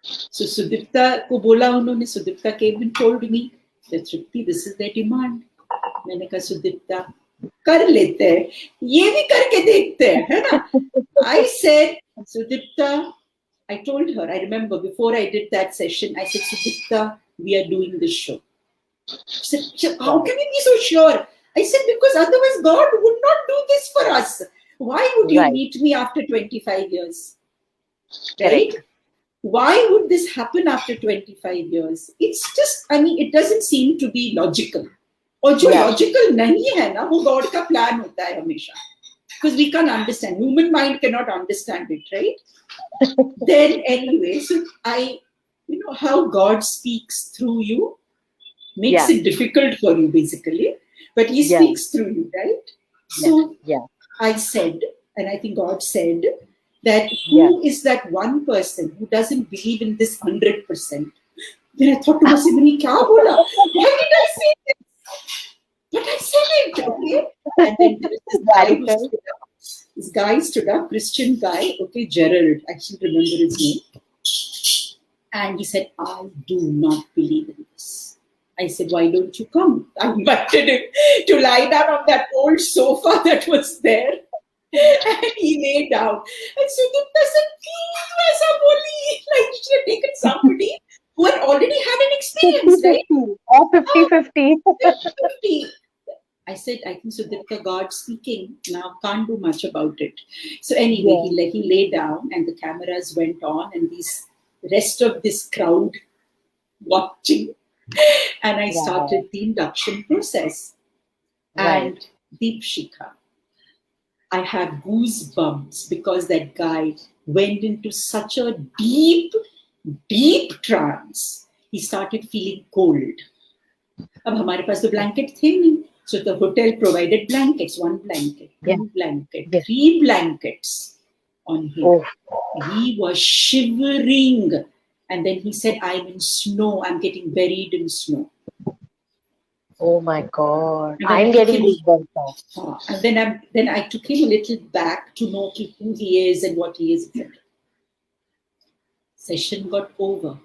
So Sudipta ko bola unhone, Sudipta came and told me that Trupti, this is their demand. मैंने कहा Sudipta, कर लेते हैं, ये भी करके देखते हैं, है ना? I said, Sudipta, I told her, I remember before I did that session, I said, Sudipta, we are doing this show. She said, how can you be so sure? I said, because otherwise God would not do this for us. Why would you meet me after 25 years? Right? Why would this happen after 25 years? It's just, I mean, it doesn't seem to be logical. और जो logical नहीं है ना, वो God का plan होता है हमेशा. Because we can't understand. Human mind cannot understand it, right? Then anyway, so you know how God speaks through you, makes it difficult for you basically, but He speaks through you, right? So I said, and I think God said, that who is that one person who doesn't believe in this 100%? Then I thought to myself, kya bola? Why did I say this? But I said it, okay? And then there was this guy who stood up. This guy stood up, Christian guy, okay, Gerald, I actually remember his name. And he said, I do not believe in this. I said, why don't you come? I invited him to lie down on that old sofa that was there. And he lay down. And Sudipta said, please, Vasaboli. Like, you should have taken somebody who had already had an experience, right? Or 50-50. 50-50. I said, I think Sudipta, God speaking, now can't do much about it. So anyway, he lay down and the cameras went on and these rest of this crowd watching. And I started the induction process. And Deepshikha, I have goosebumps because that guy went into such a deep, deep trance. He started feeling cold. अब हमारे पास तो blanket थे नहीं. So the hotel provided blankets, 1 blanket, 2 blanket, 3 blankets on him. He was shivering. And then he said, I'm in snow. I'm getting buried in snow. Oh my God. I'm getting goosebumps now. And then I took him a little back to know who he is and what he is. Session got over.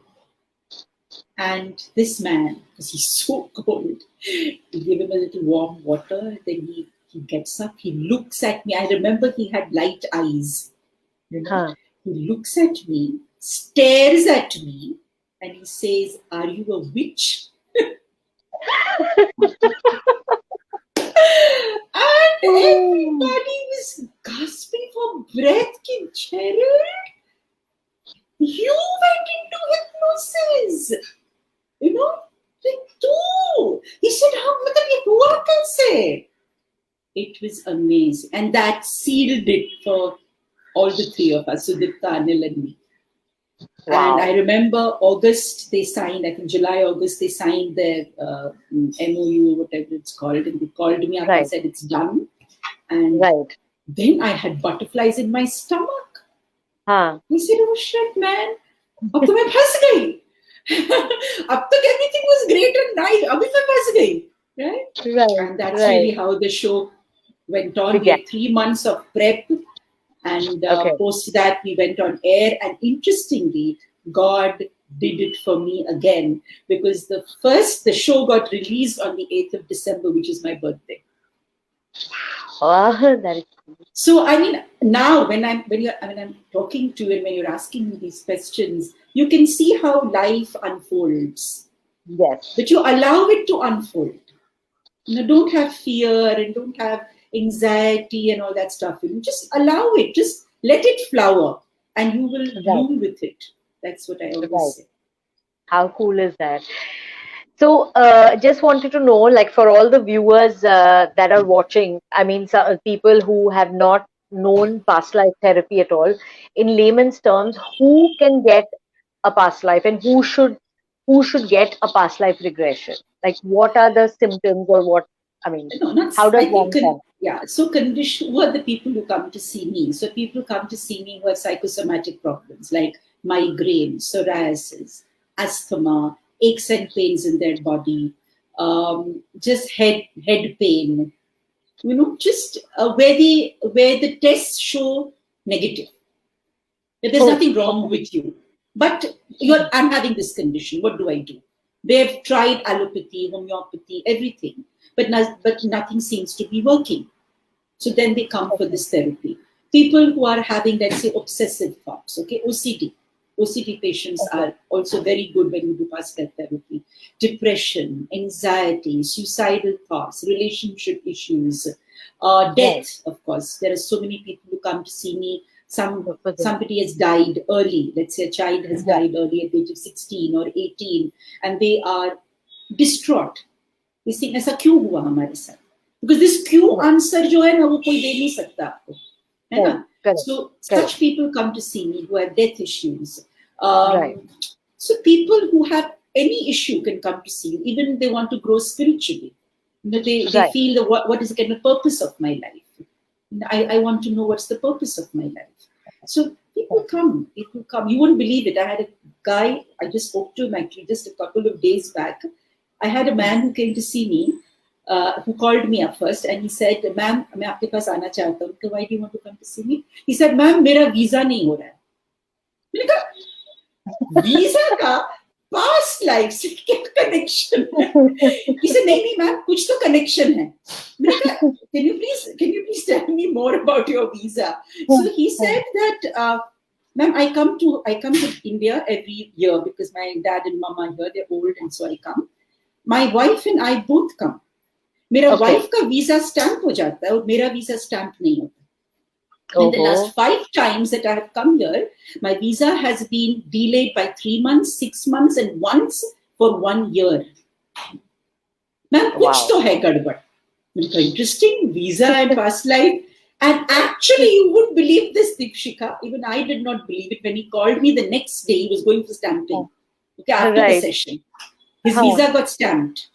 And this man, because he's so cold, we gave him a little warm water. Then he gets up, he looks at me. I remember he had light eyes. You know? He looks at me, stares at me, and he says, are you a witch? And everybody was gasping for breath. Gerald, you went into hypnosis. You know, like, too. He said, it was amazing. And that sealed it for all the 3 of us, Sudipta, Anil and me. And I remember August, they signed, I think July, August, they signed their MOU, whatever it's called. And they called me up and said, it's done. And then I had butterflies in my stomach. He said, oh shit, man. Ab to main phas gayi. Ab tak everything was great and nice. Abhi main phas gayi. Right? And that's really how the show went on. We had 3 months of prep. And post that, we went on air. And interestingly, God did it for me again. Because the show got released on the 8th of December, which is my birthday. Oh, that is cool. So, I mean, now when I'm talking to you and when you're asking me these questions, you can see how life unfolds. Yes. But you allow it to unfold. You know, don't have fear and don't have anxiety and all that stuff. You know, just allow it. Just let it flower and you will bloom with it. That's what I always say. How cool is that? So, just wanted to know, like, for all the viewers that are watching, I mean, people who have not known past life therapy at all, in layman's terms, who can get a past life and who should get a past life regression? Like, what are the symptoms or what? I mean, how does one come? Yeah, so who are the people who come to see me? So people come to see me who have psychosomatic problems like migraine, psoriasis, asthma, aches and pains in their body, just head pain. Just where the tests show negative. That there's Oh, nothing wrong with you, but I'm having this condition. What do I do? They've tried allopathy, homeopathy, everything, but nothing seems to be working. So then they come for this therapy. People who are having, let's say, obsessive thoughts, okay, OCD. OCD patients are also very good when you do past life therapy. Depression, anxiety, suicidal thoughts, relationship issues, death, of course. There are so many people who come to see me. Somebody has died early. Let's say a child has died early at the age of 16 or 18, and they are distraught. They think, ऐसा क्यों हुआ हमारे साथ? Because this क्यों answer जो है ना वो कोई दे नहीं सकता आपको, है ना? So such people come to see me who have death issues. So people who have any issue can come to see me, even if they want to grow spiritually. They feel that what is the kind of purpose of my life? I want to know what's the purpose of my life. So people come. You wouldn't believe it. I had a guy, I just spoke to him actually just a couple of days back. I had a man who came to see me, who called me up first, and he said, "Ma'am, मैं आपके पास आना चाहता हूँ." Why do you want to come to see me? He said, "Ma'am, मेरा visa नहीं हो रहा है." मैंने कहा, visa का past life से क्या connection है? He said, नहीं ma'am, कुछ तो connection है. मैंने कहा, can you please tell me more about your visa? So he said that, ma'am, I come to India every year because my dad and mom are here. They're old, and so I come. My wife and I both come. मेरा wife का visa stamp हो जाता है और मेरा visa stamp नहीं होता. In the last 5 times that I have come here, my visa has been delayed by 3 months, 6 months, and once for 1 year. Ma'am, कुछ तो है गड़बड़. Interesting, visa and past life. And actually, you wouldn't believe this, Deepshika. Even I did not believe it when he called me the next day. He was going for stamping. Okay, after the session. His visa got stamped.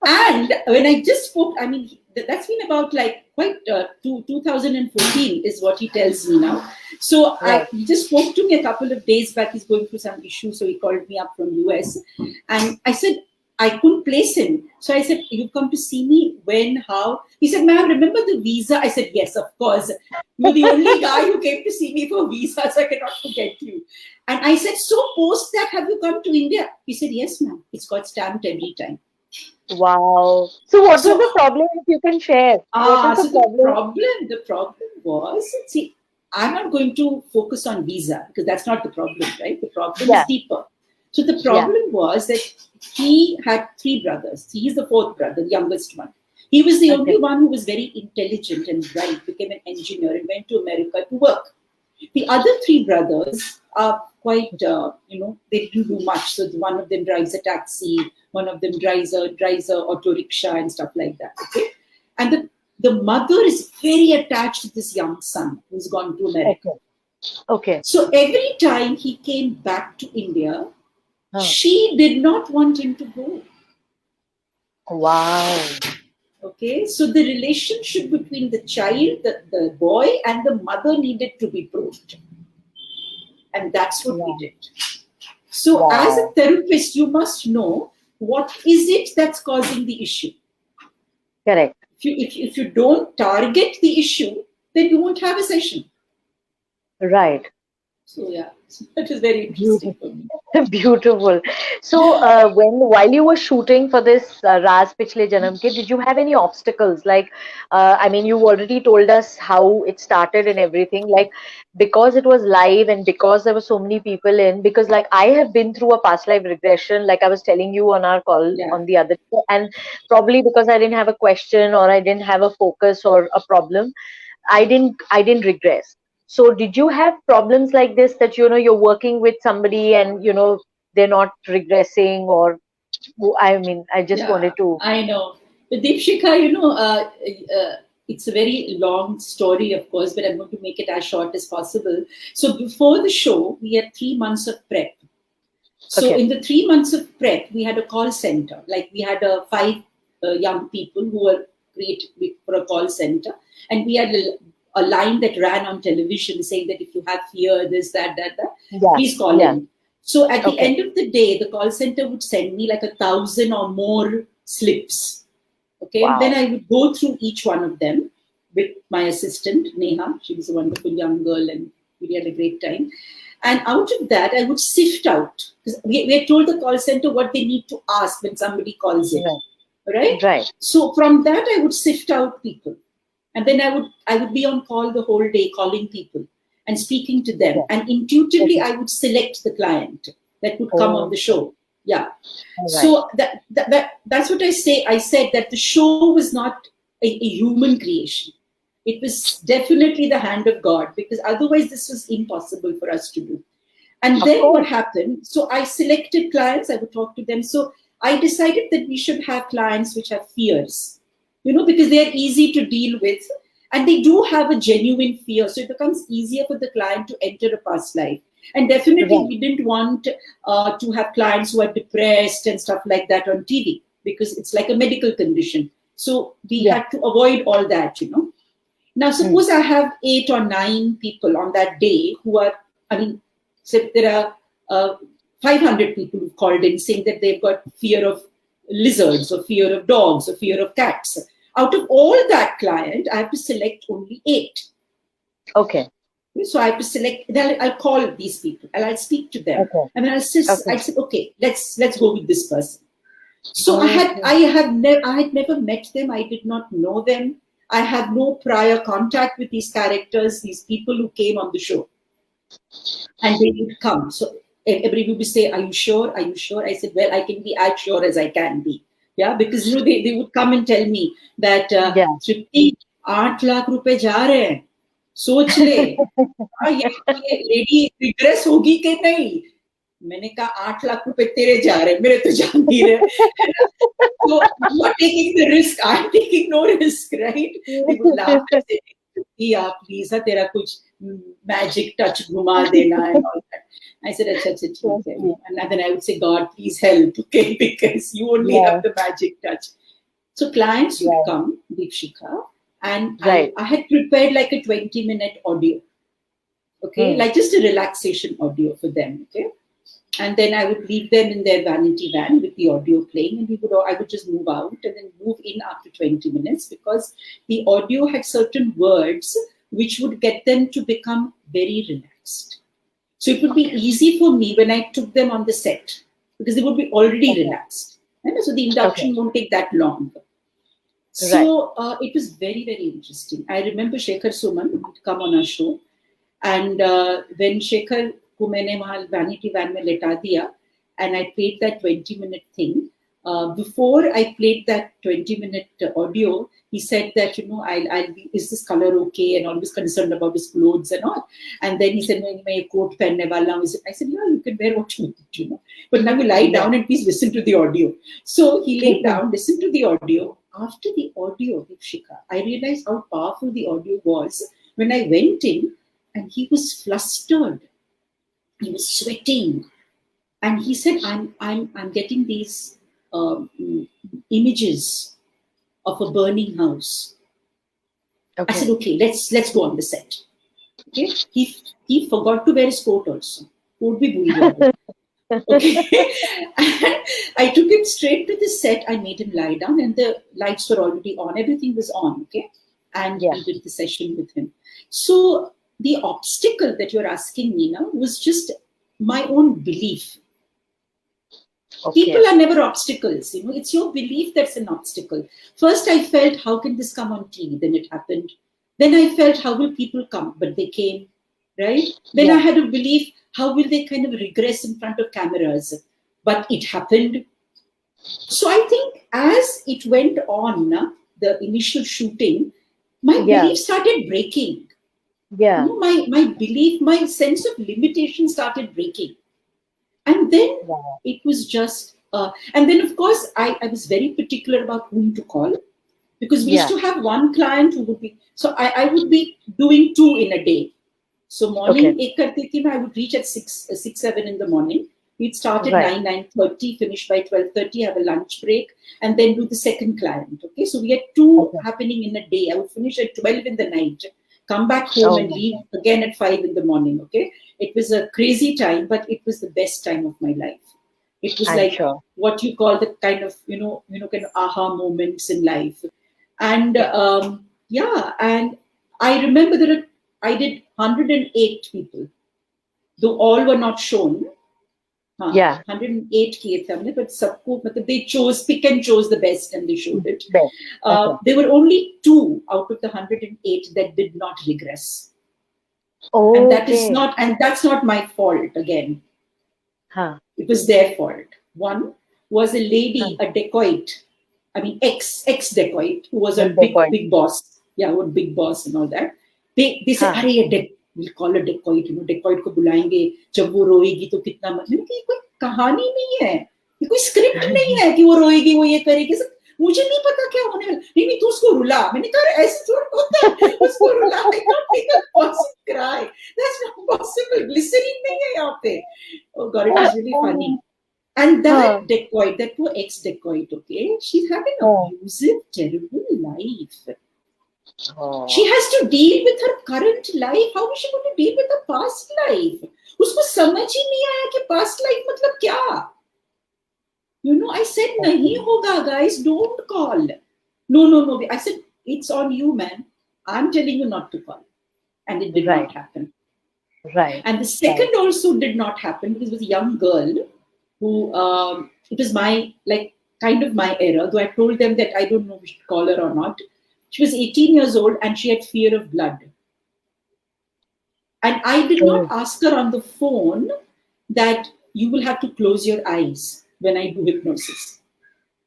And when I just spoke, I mean, that's been about like quite 2014 is what he tells me now. So he just spoke to me a couple of days back. He's going through some issues. So he called me up from US. And I said, I couldn't place him. So I said, "You've come to see me? When? How?" He said, "Ma'am, remember the visa?" I said, "Yes, of course. You're the only guy who came to see me for visa, so I cannot forget you." And I said, "So post that, have you come to India?" He said, "Yes, ma'am. It's got stamped every time." Wow. So what was the problem, if you can share? The problem was, see, I'm not going to focus on visa because that's not the problem, right? The problem is deeper. So the problem was that he had 3 brothers. He's the 4th brother, the youngest one. He was the only one who was very intelligent and bright, became an engineer and went to America to work. The other 3 brothers are quite, they didn't do much. So one of them drives a taxi, one of them drives a auto rickshaw and stuff like that. Okay, and the mother is very attached to this young son who's gone to America. Okay. So every time he came back to India, she did not want him to go. Wow. Okay, so the relationship between the child, the boy, and the mother needed to be proved. And that's what we did. So as a therapist, you must know what is it that's causing the issue. Correct. If you don't target the issue, then you won't have a session. Right. So that was very interesting for me. Beautiful. So while you were shooting for this Raaz Pichle Janam Ka, did you have any obstacles? Like, I mean, you already told us how it started and everything. Like, because it was live and because there were so many people in, because like I have been through a past life regression, like I was telling you on our call on the other day, and probably because I didn't have a question or I didn't have a focus or a problem, I didn't regress. So did you have problems like this, that you're working with somebody and they're not regressing, or I mean, I just wanted to. I know, but Deepshika, it's a very long story, of course, but I'm going to make it as short as possible. So before the show, we had 3 months of prep. So in the 3 months of prep, we had a call center. Like we had 5 young people who were created for a call center. And we had a line that ran on television saying that if you have fear, this, that, please call in. So at the end of the day, the call center would send me like 1,000 or more slips. Okay. Wow. And then I would go through each one of them with my assistant, Neha. She was a wonderful young girl and we had a great time. And out of that, I would sift out. Because we had told the call center what they need to ask when somebody calls in. Right? So from that, I would sift out people. And then I would be on call the whole day, calling people and speaking to them. And intuitively, I would select the client that would come on the show. Yeah. So that's what I say. I said that the show was not a human creation. It was definitely the hand of God, because otherwise this was impossible for us to do. And then what happened? So I selected clients. I would talk to them. So I decided that we should have clients which have fears, because they are easy to deal with and they do have a genuine fear. So it becomes easier for the client to enter a past life. And definitely we didn't want to have clients who are depressed and stuff like that on TV, because it's like a medical condition. So we had to avoid all that, Now, suppose I have 8 or 9 people on that day who are, say there are 500 people who called in saying that they've got fear of lizards or fear of dogs or fear of cats. Out of all that client, I have to select only 8. Okay. So I have to select, then I'll call these people and I'll speak to them. And then I'll say, okay, let's go with this person. So I had never met them. I did not know them. I have no prior contact with these characters, these people who came on the show. And they would come. So everybody would say, are you sure? Are you sure? I said, well, I can be as sure as I can be. Yeah, because they would come and tell me that Trupti, 8 lakh rupees ja rahe hain. सोच ले ये lady regret होगी कि नहीं. मैंने कहा 8 लाख रुपए तेरे जा रहे, मेरे तो जा नहीं रहे. So you are taking the risk, I'm taking no risk, right? They would laugh and say, yeah, please, तेरा कुछ magic touch घुमा देना and all that. I said, अच्छा. And then I would say, God, please help, okay, because you only have the magic touch. So clients would come, Deepshika, and I had prepared like a 20-minute audio, okay, like just a relaxation audio for them, okay. And then I would leave them in their vanity van with the audio playing, and I would just move out and then move in after 20 minutes, because the audio had certain words which would get them to become very relaxed. So it would be easy for me when I took them on the set, because they would be already relaxed. And so the induction won't take that long. So it was very, very interesting. I remember Shekhar Suman would come on our show. And when Shekhar को मैंने वहाँ vanity van में लेटा दिया, and I played that 20-minute thing. Before I played that 20-minute audio, he said that, I'll be, is this color okay? And always concerned about his clothes and all. And then he said, मैं ये coat पहनने वाला हूँ. I said, yeah, you can wear what you want, But now you lie down and please listen to the audio. So he laid down, listened to the audio. After the audio, Deepshika, I realized how powerful the audio was when I went in, and he was flustered. He was sweating, and he said, "I'm getting these images of a burning house." Okay. I said, "Okay, let's go on the set." Okay, he forgot to wear his coat also. Coat bhi bhul gaya. Okay, and I took him straight to the set. I made him lie down, and the lights were already on. Everything was on. Okay, and we did the session with him. So the obstacle that you're asking me now was just my own belief. Okay. People are never obstacles, it's your belief that's an obstacle. First I felt, how can this come on TV? Then it happened. Then I felt, how will people come? But they came, right? Then I had a belief, how will they kind of regress in front of cameras? But it happened. So I think as it went on, the initial shooting, my belief started breaking. Yeah, my belief, my sense of limitation started breaking. And then it was just, and then of course, I was very particular about whom to call, because we used to have one client who would be, so I would be doing 2 in a day. So morning, ek karti thi, I would reach at 6, 7 in the morning. We'd start at Right. 9:30, finish by 12:30, have a lunch break, and then do the second client. Okay, so we had two Okay. happening in a day. I would finish at 12 in the night, come back home, Oh and my leave God. again at 5 in the morning. Okay, it was a crazy time, but it was the best time of my life. It was I'm like sure. what you call the kind of kind of aha moments in life, and Yeah. yeah, and I remember that I did 108 people, though all were not shown. हाँ, Yeah. 108 किए थे हमने, but सबको मतलब they chose, pick and chose the best and they showed it. Best. Okay. There were only 2 out of the 108 that did not regress, Okay. and that's not my fault again. Huh. It was their fault. One was a Huh. lady, a dacoit. I mean, ex dacoit, who was a And they point. big boss. Yeah, what big boss and all that. They said, Huh. "अरे ये we'll call a dacoit. Dacoit को बुलाएंगे. जब वो रोएगी तो कितना मैंने कहा ये कोई कहानी नहीं है. ये कोई स्क्रिप्ट नहीं है कि वो रोएगी, वो ये करेगी. मुझे नहीं पता क्या होने वाला. नहीं तू उसको रुला. मैंने कहा ऐसे थोड़ा होता है. उसको रुला. I can't make a person cry. That's not possible. Glycerin नहीं है यहाँ पे. Oh God, it was really funny. And that dacoit, that poor ex-dacoit, okay, she's had an abusive, terrible life. Oh. She has to deal with her current life. How is she going to deal with her past life? उसको समझ ही नहीं आया कि past life मतलब क्या? I said, nahi hoga, guys, don't call. No. I said, it's on you, man. I'm telling you not to call. And it did not happen. Right. And the second also did not happen because it was a young girl who, it was kind of my era, though I told them that I don't know if we should call her or not. She was 18 years old and she had fear of blood. And I did not ask her on the phone that you will have to close your eyes when I do hypnosis.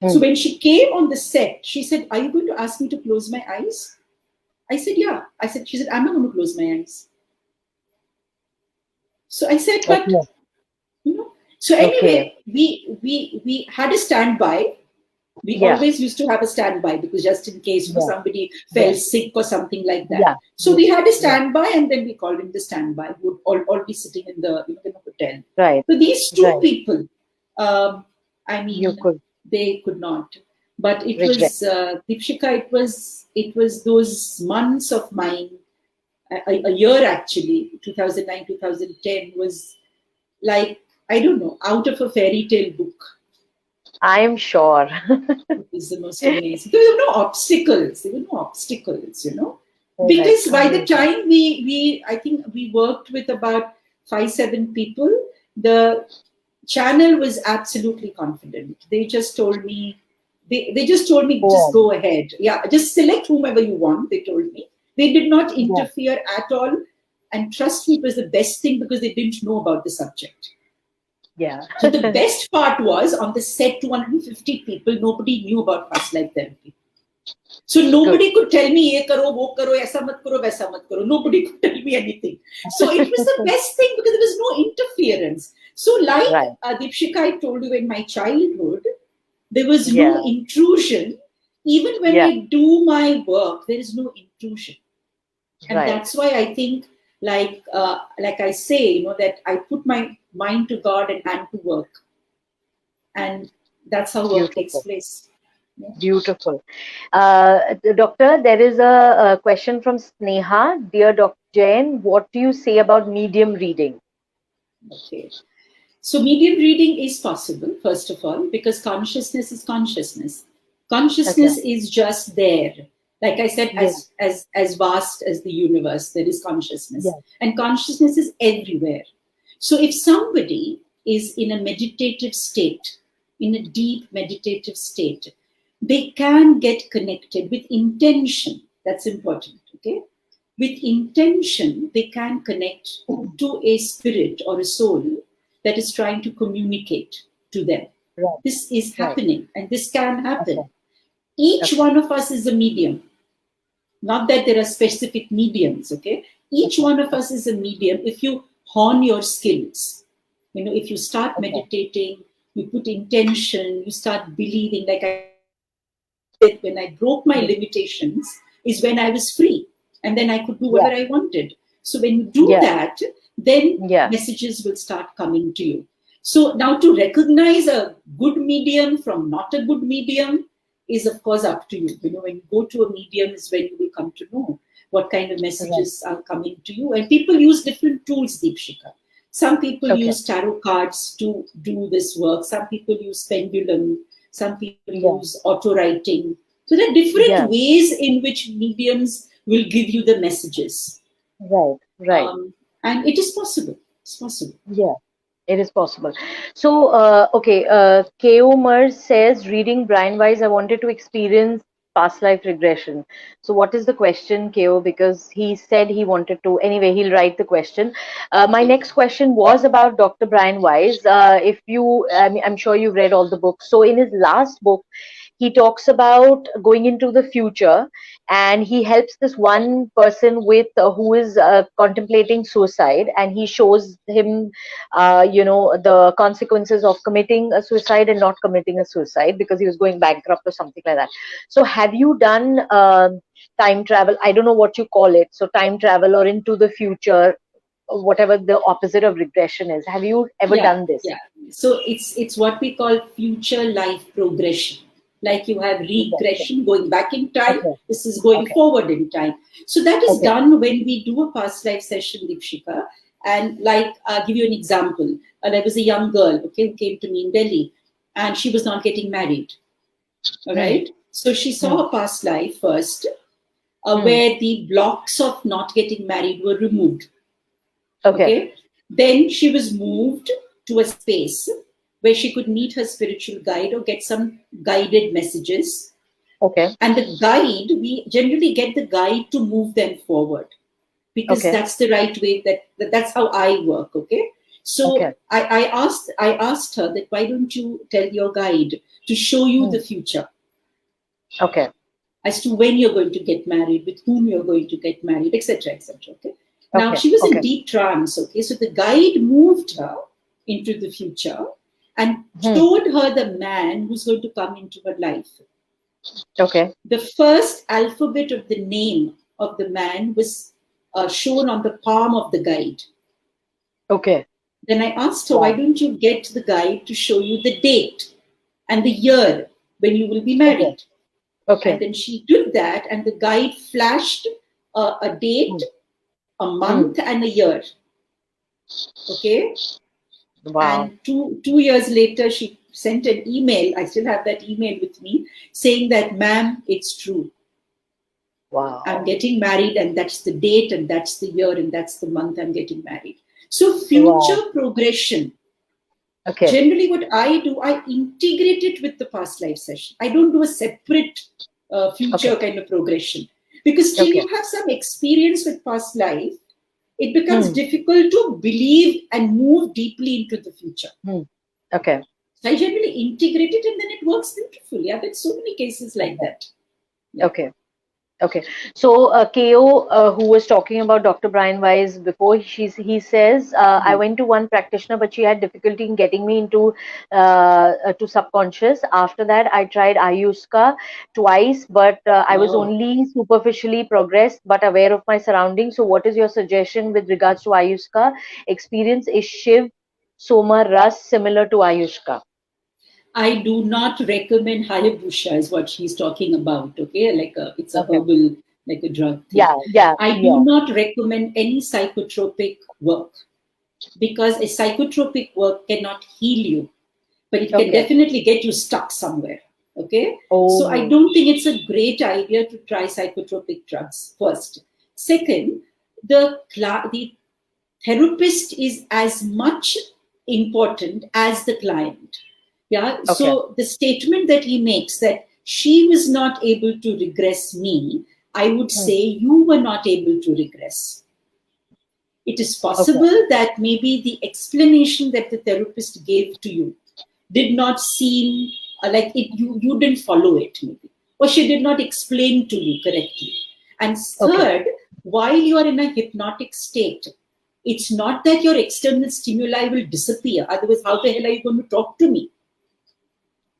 So when she came on the set, she said, are you going to ask me to close my eyes? I said, yeah. She said, I'm not going to close my eyes. So I said, but, So anyway, we had a standby. We always used to have a standby because just in case somebody fell sick or something like that. Yeah. So we had a standby and then we called him the standby. We would all be sitting in the hotel. Right. So these two people, they could not. But it was, Deepshika, it was those months of mine, a year actually, 2009, 2010 was like, I don't know, out of a fairy tale book. I am sure. It was the most amazing. There were no obstacles. Because by the time I think we worked with about 5-7 people, the channel was absolutely confident. They just told me, just go ahead. Yeah, just select whomever you want, they told me. They did not interfere at all. And trust me, it was the best thing because they didn't know about the subject. Yeah. So the best part was on the set, 250 people, nobody knew about past life therapy. So nobody could tell me, ye karo, wo karo, aisa mat karo, vaisa mat karo. Nobody could tell me anything. So it was the best thing because there was no interference. So like Deepshika, I told you in my childhood, there was no intrusion. Even when I do my work, there is no intrusion. And that's why I think, like I say, that I put my mind to God and hand to work. And that's how work takes place. Yeah. Beautiful. Doctor, there is a question from Sneha. Dear Dr. Jain, what do you say about medium reading? Okay. So medium reading is possible, first of all, because consciousness is consciousness. Consciousness is just there. Like I said, as vast as the universe, there is consciousness. And consciousness is everywhere. So if somebody is in a meditative state, in a deep meditative state, they can get connected with intention. That's important, okay? With intention, they can connect to a spirit or a soul that is trying to communicate to them. Right. This is happening and this can happen. Each one of us is a medium. Not that there are specific mediums, okay? Each one of us is a medium if you hone your skills. If you start meditating, you put intention, you start believing. Like I said, when I broke my limitations is when I was free. And then I could do whatever I wanted. So when you do that, then messages will start coming to you. So now to recognize a good medium from not a good medium is of course up to you. When you go to a medium is when you will come to know what kind of messages are coming to you. And people use different tools, Deepshika. Some people use tarot cards to do this work. Some people use pendulum. Some people use auto writing. So there are different ways in which mediums will give you the messages. Right. And it is possible. It's possible. Yeah. It is possible. So, K.O. Mers says, reading Brian Weiss, I wanted to experience past life regression. So, what is the question, K.O.? Because he said he wanted to. Anyway, he'll write the question. My next question was about Dr. Brian Weiss. I'm sure you've read all the books. So, in his last book, he talks about going into the future, and he helps this one person with who is contemplating suicide, and he shows him the consequences of committing a suicide and not committing a suicide because he was going bankrupt or something like that. So have you done time travel? I don't know what you call it. So time travel or into the future, whatever the opposite of regression is. Have you ever done this? Yeah. So it's what we call future life progression. Like you have regression going back in time. This is going forward in time. So that is done when we do a past life session, Deepshika. And I'll give you an example. There was a young girl, who came to me in Delhi, and she was not getting married. All right. So she saw a past life first, where the blocks of not getting married were removed. Okay. Then she was moved to a space where she could meet her spiritual guide or get some guided messages. And the guide, we generally get the guide to move them forward, because that's the right way, that's how I work. So I asked her that, why don't you tell your guide to show you the future? As to when you're going to get married, with whom you're going to get married, etc. Now she was in deep trance. So the guide moved her into the future and showed her the man who's going to come into her life. The first alphabet of the name of the man was shown on the palm of the guide. Then I asked her, why don't you get the guide to show you the date and the year when you will be married? And then she did that, and the guide flashed a date, a month, and a year. And two years later, she sent an email. I still have that email with me, saying that, ma'am, it's true. I'm getting married, and that's the date, and that's the year, and that's the month I'm getting married. So future progression. Generally what I do, I integrate it with the past life session. I don't do a separate future kind of progression, because till you have some experience with past life, it becomes difficult to believe and move deeply into the future. So I generally integrate it, and then it works beautifully. I've had so many cases like that. So K.O., who was talking about Dr. Brian Weiss before, he says, I went to one practitioner, but she had difficulty in getting me into to subconscious. After that, I tried Ayushka twice, but I was only superficially progressed, but aware of my surroundings. So what is your suggestion with regards to Ayushka experience? Is Shiv Soma Ras similar to Ayushka? I do not recommend Hayabusa, is what she's talking about. It's a herbal, like a drug thing. I do not recommend any psychotropic work, because a psychotropic work cannot heal you, but it can definitely get you stuck somewhere. So I don't think it's a great idea to try psychotropic drugs first. Second, the therapist is as much important as the client. So the statement that he makes, that she was not able to regress me, I would say you were not able to regress. It is possible that maybe the explanation that the therapist gave to you did not seem like it. You didn't follow it, maybe, or she did not explain to you correctly. And third, while you are in a hypnotic state, it's not that your external stimuli will disappear. Otherwise, how the hell are you going to talk to me?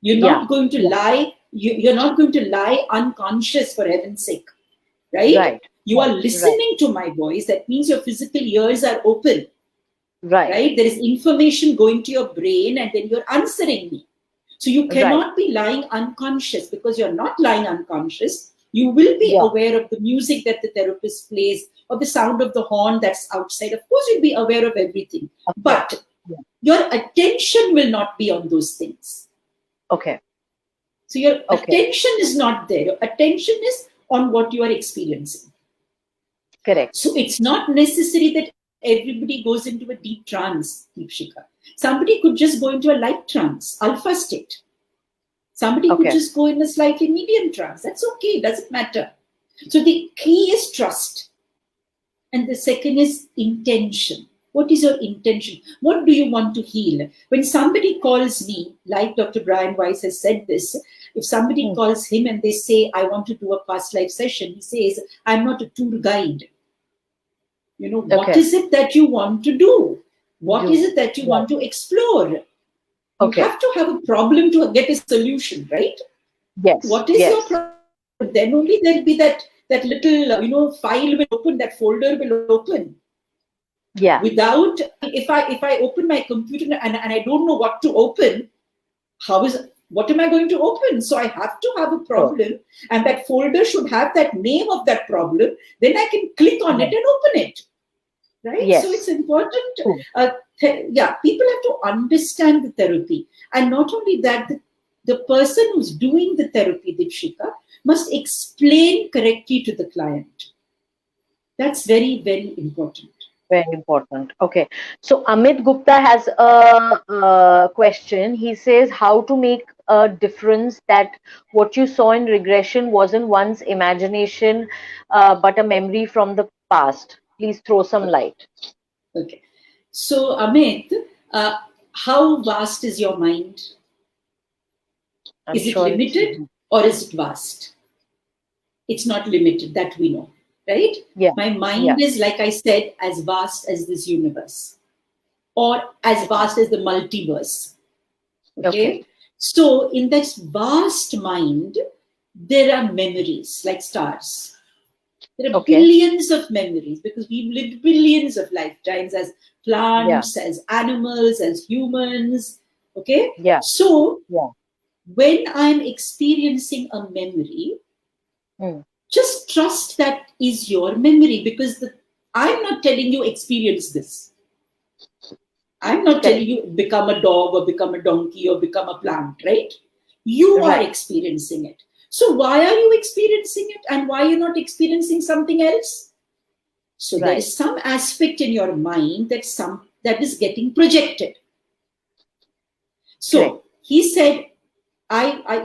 You're not going to lie. You're not going to lie unconscious, for heaven's sake, right? You are listening to my voice. That means your physical ears are open. right? There is information going to your brain and then you're answering me. So you cannot be lying unconscious, because you're not lying unconscious. You will be aware of the music that the therapist plays or the sound of the horn that's outside. Of course, you'll be aware of everything, but your attention will not be on those things. Okay. So your attention is not there. Your attention is on what you are experiencing. Correct. So it's not necessary that everybody goes into a deep trance, Deepshika. Somebody could just go into a light trance, alpha state. Somebody could just go in a slightly medium trance. That's okay. It doesn't matter. So the key is trust. And the second is intention. What is your intention? What do you want to heal? When somebody calls me, like Dr. Brian Weiss has said this, if somebody calls him and they say, I want to do a past life session, he says, I'm not a tour guide. You know, what is it that you want to do? What is it that you want to explore? You have to have a problem to get a solution, right? Yes. What is your problem? Then only there'll be that little, file will open, that folder will open. Yeah. Without, if I open my computer and I don't know what to open, what am I going to open? So I have to have a problem, and that folder should have that name of that problem. Then I can click on it and open it. Right? Yes. So it's important. People have to understand the therapy. And not only that, the person who's doing the therapy, Deepshika, must explain correctly to the client. That's very, very important. Very important. Okay. So Amit Gupta has a question. He says, how to make a difference that what you saw in regression wasn't one's imagination, but a memory from the past. Please throw some light. Okay. So Amit, how vast is your mind? Is it limited or is it vast? It's not limited, that we know. Right? Yeah. My mind is, like I said, as vast as this universe, or as vast as the multiverse. Okay? So in this vast mind, there are memories like stars. There are billions of memories, because we've lived billions of lifetimes as plants, as animals, as humans. Okay? Yeah. So when I'm experiencing a memory, just trust that is your memory, because I'm not telling you experience this. I'm not telling you become a dog or become a donkey or become a plant, right? You are experiencing it. So why are you experiencing it, and why are you not experiencing something else? So there is some aspect in your mind that is getting projected. So he said,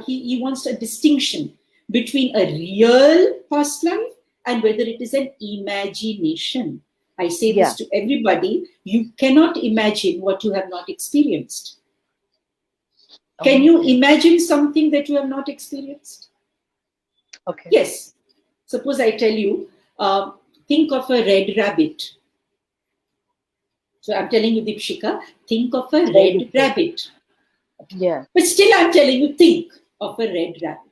he wants a distinction between a real past life and whether it is an imagination. I say this to everybody. You cannot imagine what you have not experienced. Can you imagine something that you have not experienced? Okay. Yes. Suppose I tell you, think of a red rabbit. So I'm telling you, Deepshika, think of a red rabbit. Yeah. But still I'm telling you, think of a red rabbit.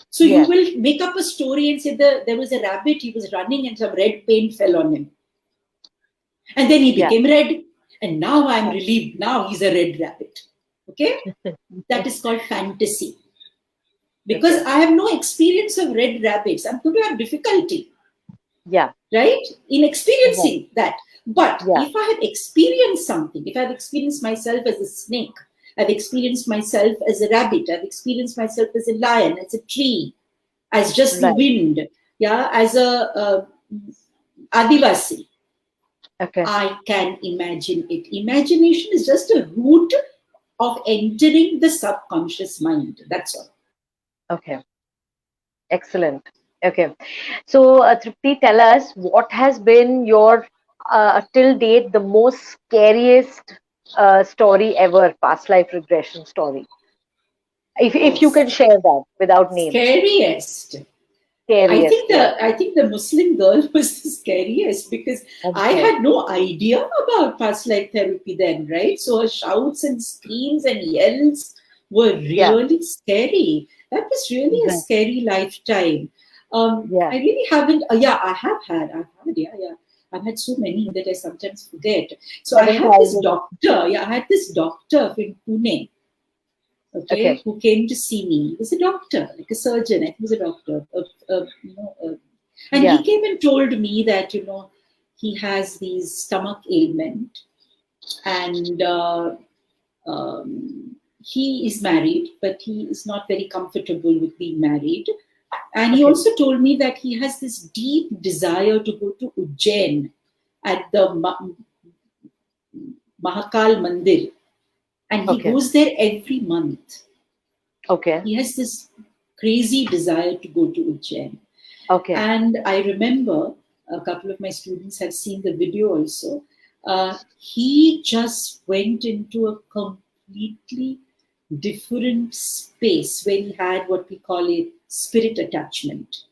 So you will make up a story and say there was a rabbit, he was running and some red paint fell on him. And then he became red. And now I'm relieved. Now he's a red rabbit. Okay? That is called fantasy. Because I have no experience of red rabbits. I'm going to have difficulty. Yeah. Right? In experiencing that. But if I have experienced something, if I've experienced myself as a snake, I've experienced myself as a rabbit, I've experienced myself as a lion, as a tree, as just the wind, as a Adivasi. I can imagine it. Imagination is just a route of entering the subconscious mind. That's all. Okay. Excellent. Okay. So, Trupti, tell us, what has been your, till date, the most scariest story ever, past life regression story? If you can share that without names. Scariest. I think the Muslim girl was the scariest, because I had no idea about past life therapy then, right? So her shouts and screams and yells were really scary. That was really a scary lifetime. I really haven't. I have had. I've had so many that I sometimes forget. So I had this doctor. Yeah, I had this doctor in Pune. Okay, who came to see me. He was a doctor, like a surgeon. I think he was a doctor. And he came and told me that, he has these stomach ailment, and he is married, but he is not very comfortable with being married. And he also told me that he has this deep desire to go to Ujjain at the Mahakal Mandir. And he goes there every month. He has this crazy desire to go to Ujjain. And I remember a couple of my students have seen the video also. He just went into a completely different space where he had what we call a spirit attachment.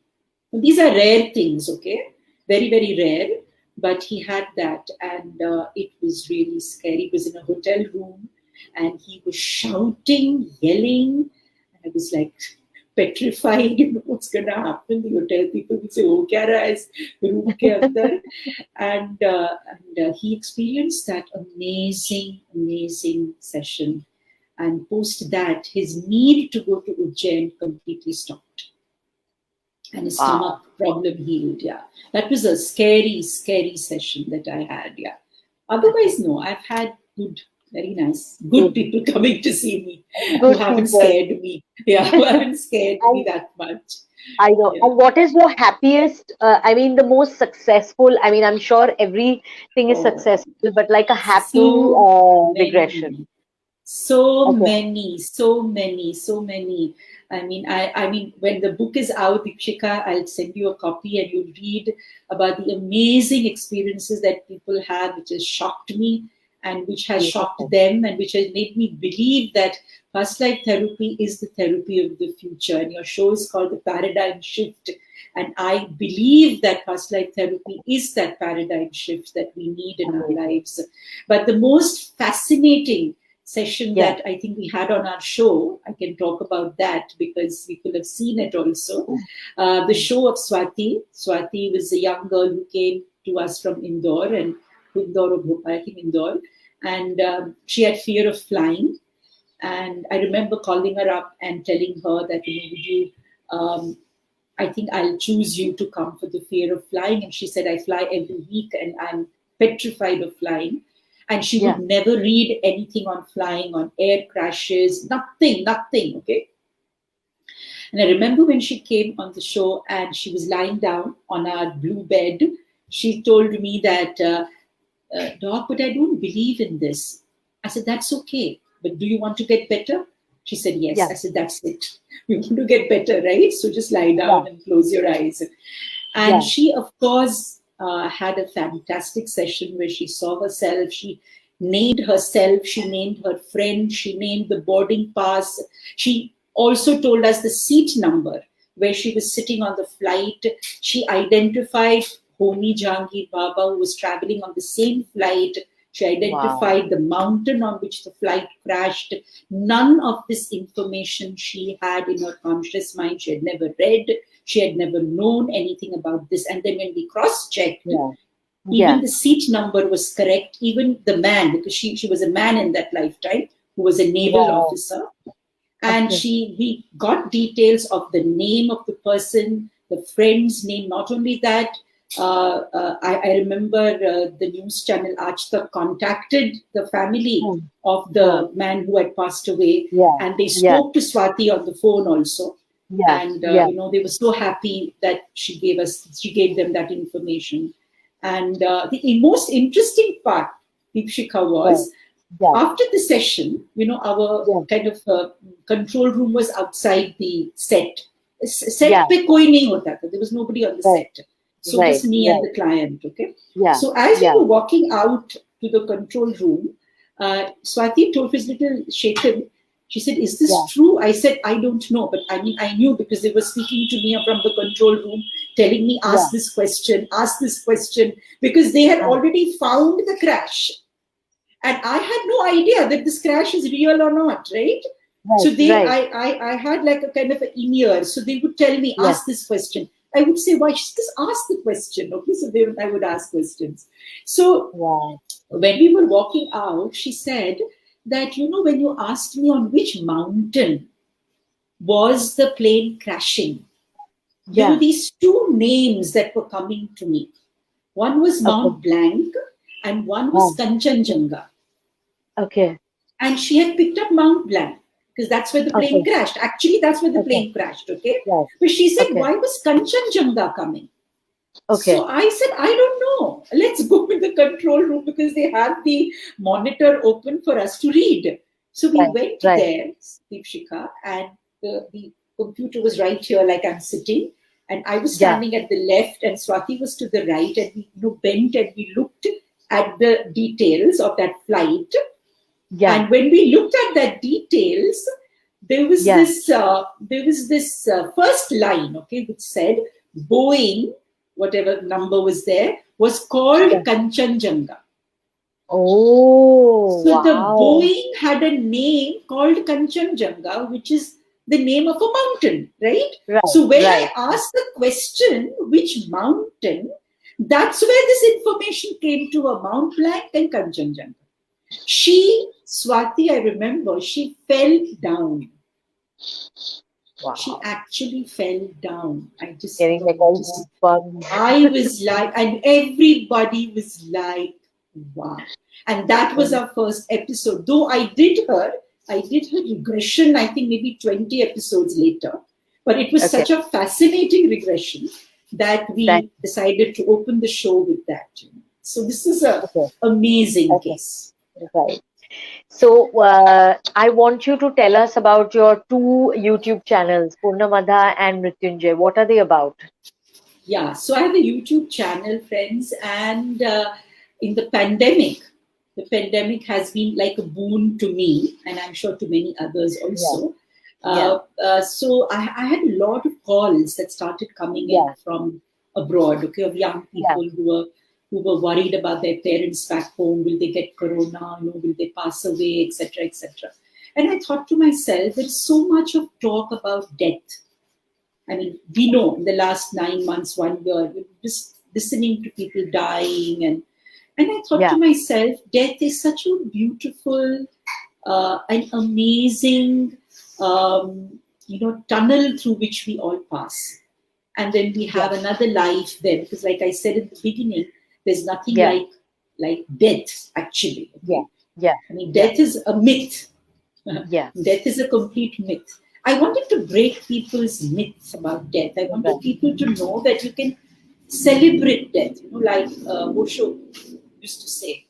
And these are rare things, okay? Very, very rare. But he had that, and it was really scary. He was in a hotel room, and he was shouting, yelling. And I was like petrified, what's going to happen? The hotel people will say, oh, kya raha is room ke andar? And he experienced that amazing session. And post that, his need to go to Ujjain completely stopped. And his stomach problem healed, That was a scary session that I had, Otherwise, no, I've had good, very nice, good people coming to see me who haven't scared me. Who haven't scared me that much. I know. And what is your happiest, the most successful, I'm sure everything is successful, but like a happy regression. So many. I mean, when the book is out, Deepshika, I'll send you a copy and you'll read about the amazing experiences that people have, which has shocked me and which has shocked them and which has made me believe that past life therapy is the therapy of the future. And your show is called The Paradigm Shift. And I believe that past life therapy is that paradigm shift that we need in our lives. But the most fascinating session that I think we had on our show, I can talk about that because people have seen it also. The show of Swati. Swati was a young girl who came to us from Indore, and and she had fear of flying. And I remember calling her up and telling her that, would you, I think I'll choose you to come for the fear of flying. And she said, I fly every week and I'm petrified of flying. And she would never read anything on flying, on air crashes, nothing, okay? And I remember when she came on the show and she was lying down on our blue bed, she told me that, Doc, but I don't believe in this. I said, that's okay. But do you want to get better? She said, yes. I said, that's it. You want to get better, right? So just lie down and close your eyes. And she, of course, had a fantastic session where she saw herself, she named herself, she named her friend, she named the boarding pass. She also told us the seat number where she was sitting on the flight. She identified Homi Jahangir Baba, who was traveling on the same flight. She identified the mountain on which the flight crashed. None of this information she had in her conscious mind. She had never read. She had never known anything about this. And then when we cross-checked, even the seat number was correct. Even the man, because she was a man in that lifetime, who was a naval officer. And we got details of the name of the person, the friend's name. Not only that, I remember the news channel Aaj Tak contacted the family of the man who had passed away, and they spoke to Swati on the phone also. And they were so happy that she gave them that information. And the most interesting part, Deepshika, was after the session, our kind of control room was outside the set. Set pe koi nahi hota tha. There was nobody on the set. So just me and the client, okay? So as we were walking out to the control room, Swati told his little shaken, she said, is this true? I said, I don't know. But I knew because they were speaking to me from the control room, telling me, ask this question, because they had already found the crash. And I had no idea that this crash is real or not, right? So I had like a kind of an in-ear. So they would tell me, ask this question. I would say, why? She just ask the question. Okay, so then I would ask questions. So Wow. when we were walking out, she said that, when you asked me on which mountain was the plane crashing, there were Yeah. these two names that were coming to me. One was Okay. Mount Blanc and one was Wow. Kanchenjunga. Okay. And she had picked up Mount Blanc because that's where the plane Okay. crashed. Actually, that's where the Okay. plane crashed, okay? Right. But she said, Okay. why was Kanchenjunga coming? So Okay. I said, I don't know. Let's go in the control room because they had the monitor open for us to read. So we Right. went Right. there, Deepshika, and the computer was right here, like I'm sitting. And I was Yeah. standing at the left, and Swati was to the right. And we bent and we looked at the details of that flight. Yeah. And when we looked at that details, there was Yeah. this first line, okay, which said Boeing, whatever number was there, was called Yeah. Kanchenjunga. Oh, So the wow. Boeing had a name called Kanchenjunga, which is the name of a mountain, right? Right. So when I Right. asked the question, which mountain, that's where this information came to a Mount Blanc and Kanchenjunga. Swati, I remember, she fell down. She Wow. actually fell down. I just Getting like all goosebumps. I was like, and everybody was like, wow. And that was our first episode. Though I did her regression, I think maybe 20 episodes later. But it was Okay. such a fascinating regression that Right. we decided to open the show with that. So this is a Okay. amazing Okay. case. Right. So, I want you to tell us about your two YouTube channels, Purnamadah and Mritunjaya. What are they about? Yeah, so I have a YouTube channel, friends, and in the pandemic has been like a boon to me, and I'm sure to many others Yeah. also. Yeah. So I had a lot of calls that started coming in Yeah. from abroad, okay, of young Yeah. people who were worried about their parents back home. Will they get corona? Will they pass away, etc., etc. And I thought to myself, there's so much of talk about death. I mean, we know in the last 9 months, 1 year, we're just listening to people dying. And I thought Yeah. to myself, death is such a beautiful, an amazing, tunnel through which we all pass. And then we have another life there. Because like I said in the beginning, there's nothing Yeah. like death, actually. Okay? Yeah. Yeah. I mean, death is a myth. Yeah. Death is a complete myth. I wanted to break people's myths about death. I wanted Right. people to know that you can celebrate death, like Osho used to say.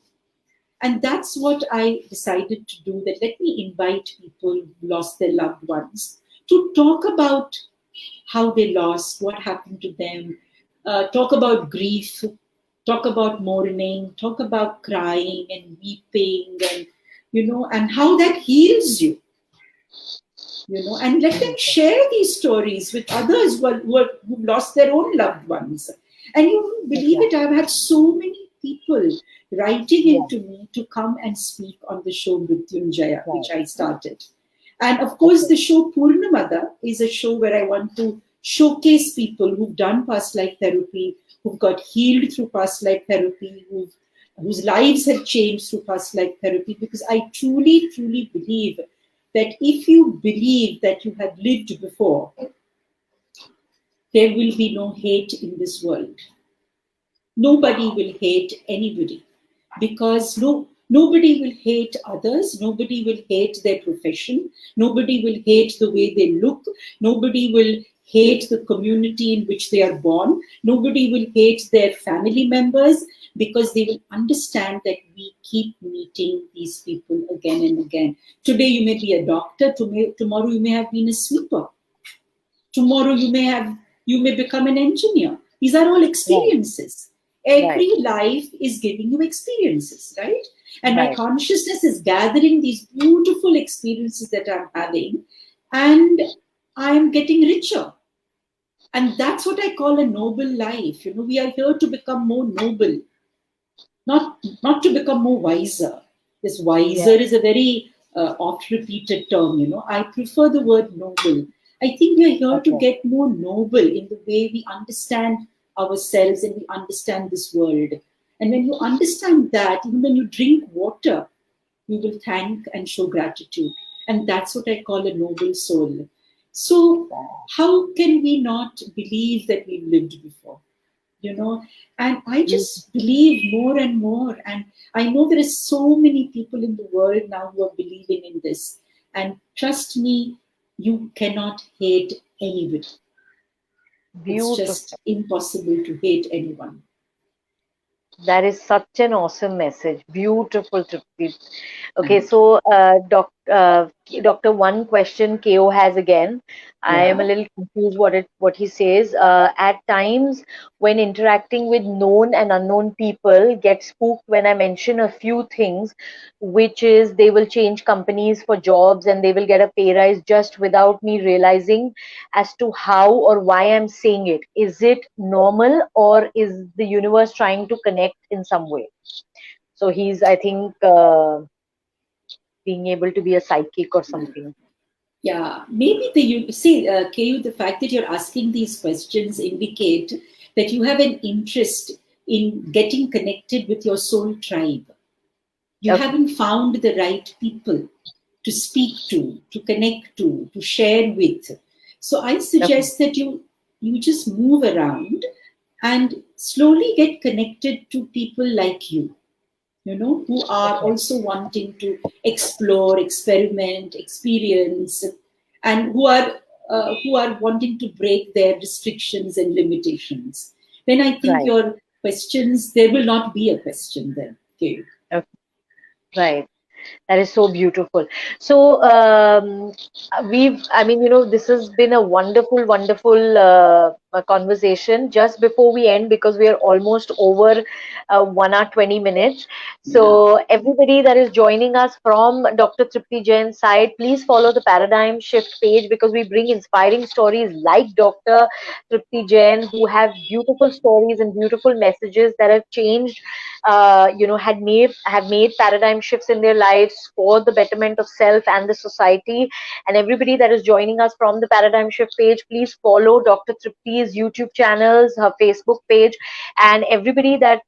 And that's what I decided to do, that let me invite people who lost their loved ones to talk about how they lost, what happened to them, talk about grief, talk about mourning, talk about crying and weeping, and and how that heals you. And let them share these stories with others who've lost their own loved ones. And you won't believe it, I've had so many people writing into me to come and speak on the show Mritunjaya, which I started. And of course, the show Purnamadah is a show where I want to showcase people who've done past life therapy, who've got healed through past life therapy, whose lives have changed through past life therapy, because I truly, truly believe that if you believe that you have lived before, there will be no hate in this world. Nobody will hate anybody, because nobody will hate others. Nobody will hate their profession. Nobody will hate the way they look. Nobody will hate the community in which they are born. Nobody will hate their family members, because they will understand that we keep meeting these people again and again. Today you may be a doctor. Tomorrow you may have been a sweeper. Tomorrow you may become an engineer. These are all experiences. Every life is giving you experiences, right? And my consciousness is gathering these beautiful experiences that I'm having, and I'm getting richer. And that's what I call a noble life. We are here to become more noble, not to become more wiser. This wiser is a very oft repeated term. I prefer the word noble. I think we are here to Okay. get more noble in the way we understand ourselves and we understand this world. And when you understand that, even when you drink water, you will thank and show gratitude. And that's what I call a noble soul. So, how can we not believe that we've lived before? And I just believe more and more. And I know there are so many people in the world now who are believing in this. And trust me, you cannot hate anybody. It's Beautiful. just impossible to hate anyone. That is such an awesome message. Beautiful, Trupti. Okay, Thank so Doctor, one question KO has again. you. I am a Yeah. little confused what he says. At times, when interacting with known and unknown people, get spooked when I mention a few things, which is they will change companies for jobs and they will get a pay rise just without me realizing as to how or why I'm saying it. Is it normal or is the universe trying to connect in some way? So he's, I think, being able to be a psychic or something. Yeah, maybe you see, KU, the fact that you're asking these questions indicate that you have an interest in getting connected with your soul tribe. You Okay. haven't found the right people to speak to connect to share with. So I Okay. suggest that you just move around and slowly get connected to people like you, who are Okay. also wanting to explore, experiment, experience, and who are wanting to break their restrictions and limitations. Then I think Right. your questions, there will not be a question then. Okay. Okay. Right. That is so beautiful. So, I mean, this has been a wonderful, wonderful conversation. Just before we end, because we are almost over 1 hour, 20 minutes. Yeah. So, everybody that is joining us from Dr. Trupti Jain's side, please follow the Paradigm Shift page because we bring inspiring stories like Dr. Trupti Jain who have beautiful stories and beautiful messages that have changed have made paradigm shifts in their lives for the betterment of self and the society. And everybody that is joining us from the Paradigm Shift page, please follow Dr. Tripti's YouTube channels, her Facebook page, and everybody that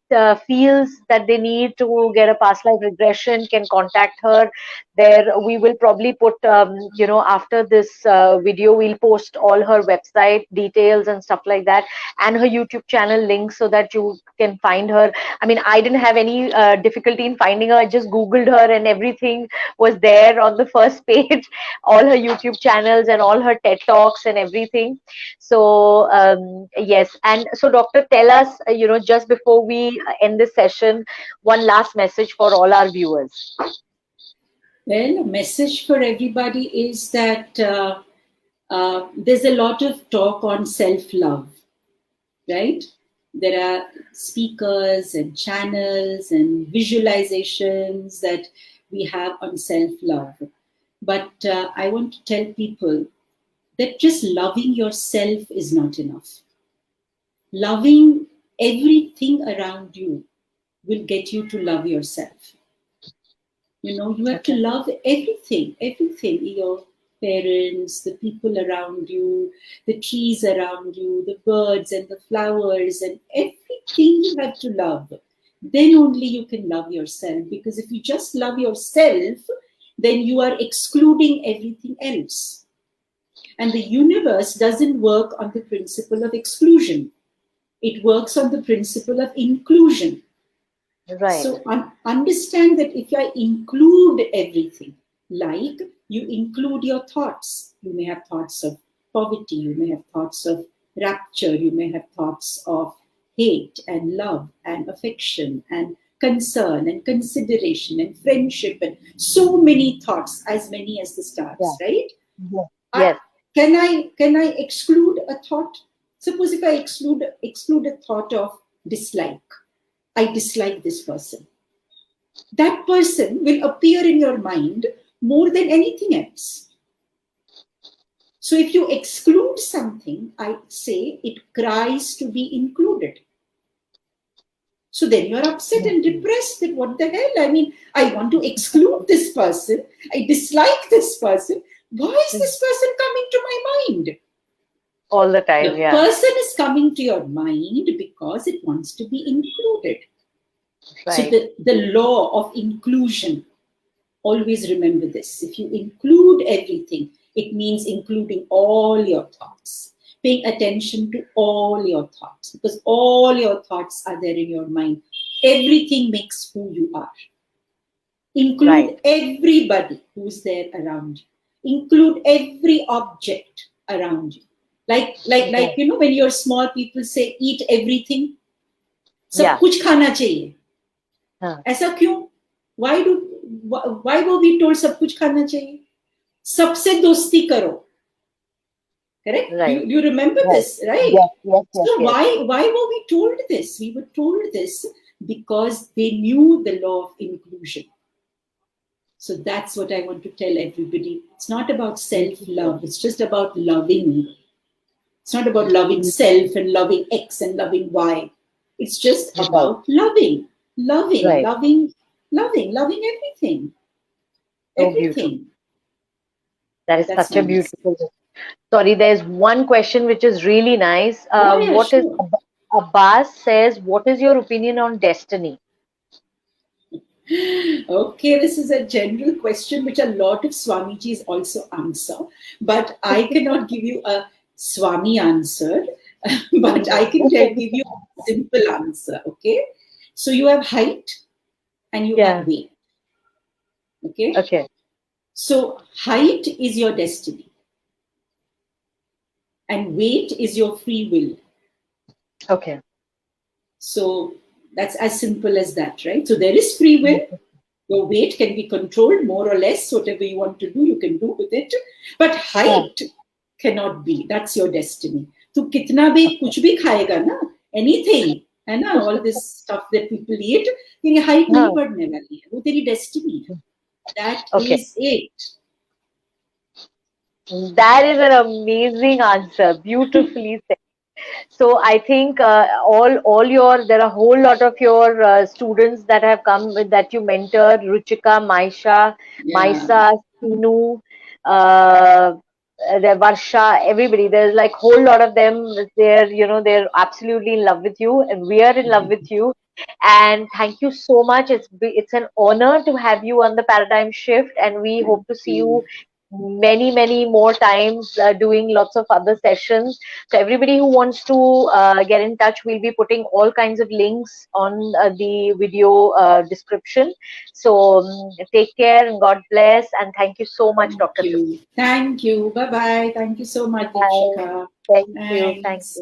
feels that they need to get a past life regression can contact her. There, we will probably put, after this video, we'll post all her website details and stuff like that, and her YouTube channel links so that you can find her. I mean, I didn't have any difficulty in finding her. I just Googled her and everything was there on the first page, all her YouTube channels and all her TED Talks and everything. So, yes. And so, Doctor, tell us, just before we end this session, one last message for all our viewers. Well, a message for everybody is that there's a lot of talk on self-love, right? There are speakers and channels and visualizations that we have on self-love. But I want to tell people that just loving yourself is not enough. Loving everything around you will get you to love yourself. You have to Okay. love everything, your parents, the people around you, the trees around you, the birds and the flowers, and everything you have to love. Then only you can love yourself. Because if you just love yourself, then you are excluding everything else. And the universe doesn't work on the principle of exclusion, it works on the principle of inclusion. Right. So understand that if I include everything, like you include your thoughts, you may have thoughts of poverty, you may have thoughts of rapture, you may have thoughts of hate and love and affection and concern and consideration and friendship and so many thoughts, as many as the Yeah. stars, right? Yeah. I, Yes. can I exclude a thought? Suppose if I exclude a thought of dislike. I dislike this person. That person will appear in your mind more than anything else. So if you exclude something, I say it cries to be included. So then you're upset and depressed that what the hell? I mean, I want to exclude this person. I dislike this person, Why is this person coming to my mind? All the time, The yeah. person is coming to your mind because it wants to be included. Right. So the law of inclusion, always remember this. If you include everything, it means including all your thoughts, paying attention to all your thoughts, because all your thoughts are there in your mind. Everything makes who you are. Include Right. everybody who's there around you. Include every object around you. Like when you're small, people say eat everything. सब कुछ खाना चाहिए. ऐसा क्यों? Why were we told सब कुछ खाना चाहिए? सबसे दोस्ती करो. Correct? Right. Do you remember this, right? Yes. So why were we told this? We were told this because they knew the law of inclusion. So that's what I want to tell everybody. It's not about self-love. It's just about loving. It's not about loving self and loving X and loving Y. It's just about loving everything. Everything. That is such a beautiful. Sorry, there's one question which is really nice. What is Abbas says? What is your opinion on destiny? Okay, this is a general question which a lot of Swamijis also answer, but I cannot give you a Swami answer, but I can give you a simple answer. Okay, so you have height and you have weight. Okay. So height is your destiny, and weight is your free will. Okay. So that's as simple as that, right? So there is free will. Your weight can be controlled more or less. Whatever you want to do, you can do with it. But height cannot be. That's your destiny. So kitna bhi kuch bhi khayega na, anything, hai na, all this stuff that people eat, teri height nahi badhne wali hai. Wo teri destiny hai. That is it. That is an amazing answer. Beautifully said. So I think there are a whole lot of your students that have come that you mentored, Ruchika, Maisa, Sinu, Varsha, everybody. There's like whole lot of them. They're absolutely in love with you, and we are in love with you. And thank you so much. It's an honor to have you on the Paradigm Shift, and we hope to see you many more times doing lots of other sessions. So everybody who wants to get in touch, we'll be putting all kinds of links on the video description. So take care and God bless, and thank you so much, Dr. Trupti. Thank you. Bye-bye. Thank you so much, Deepshika. Thank you. Thanks.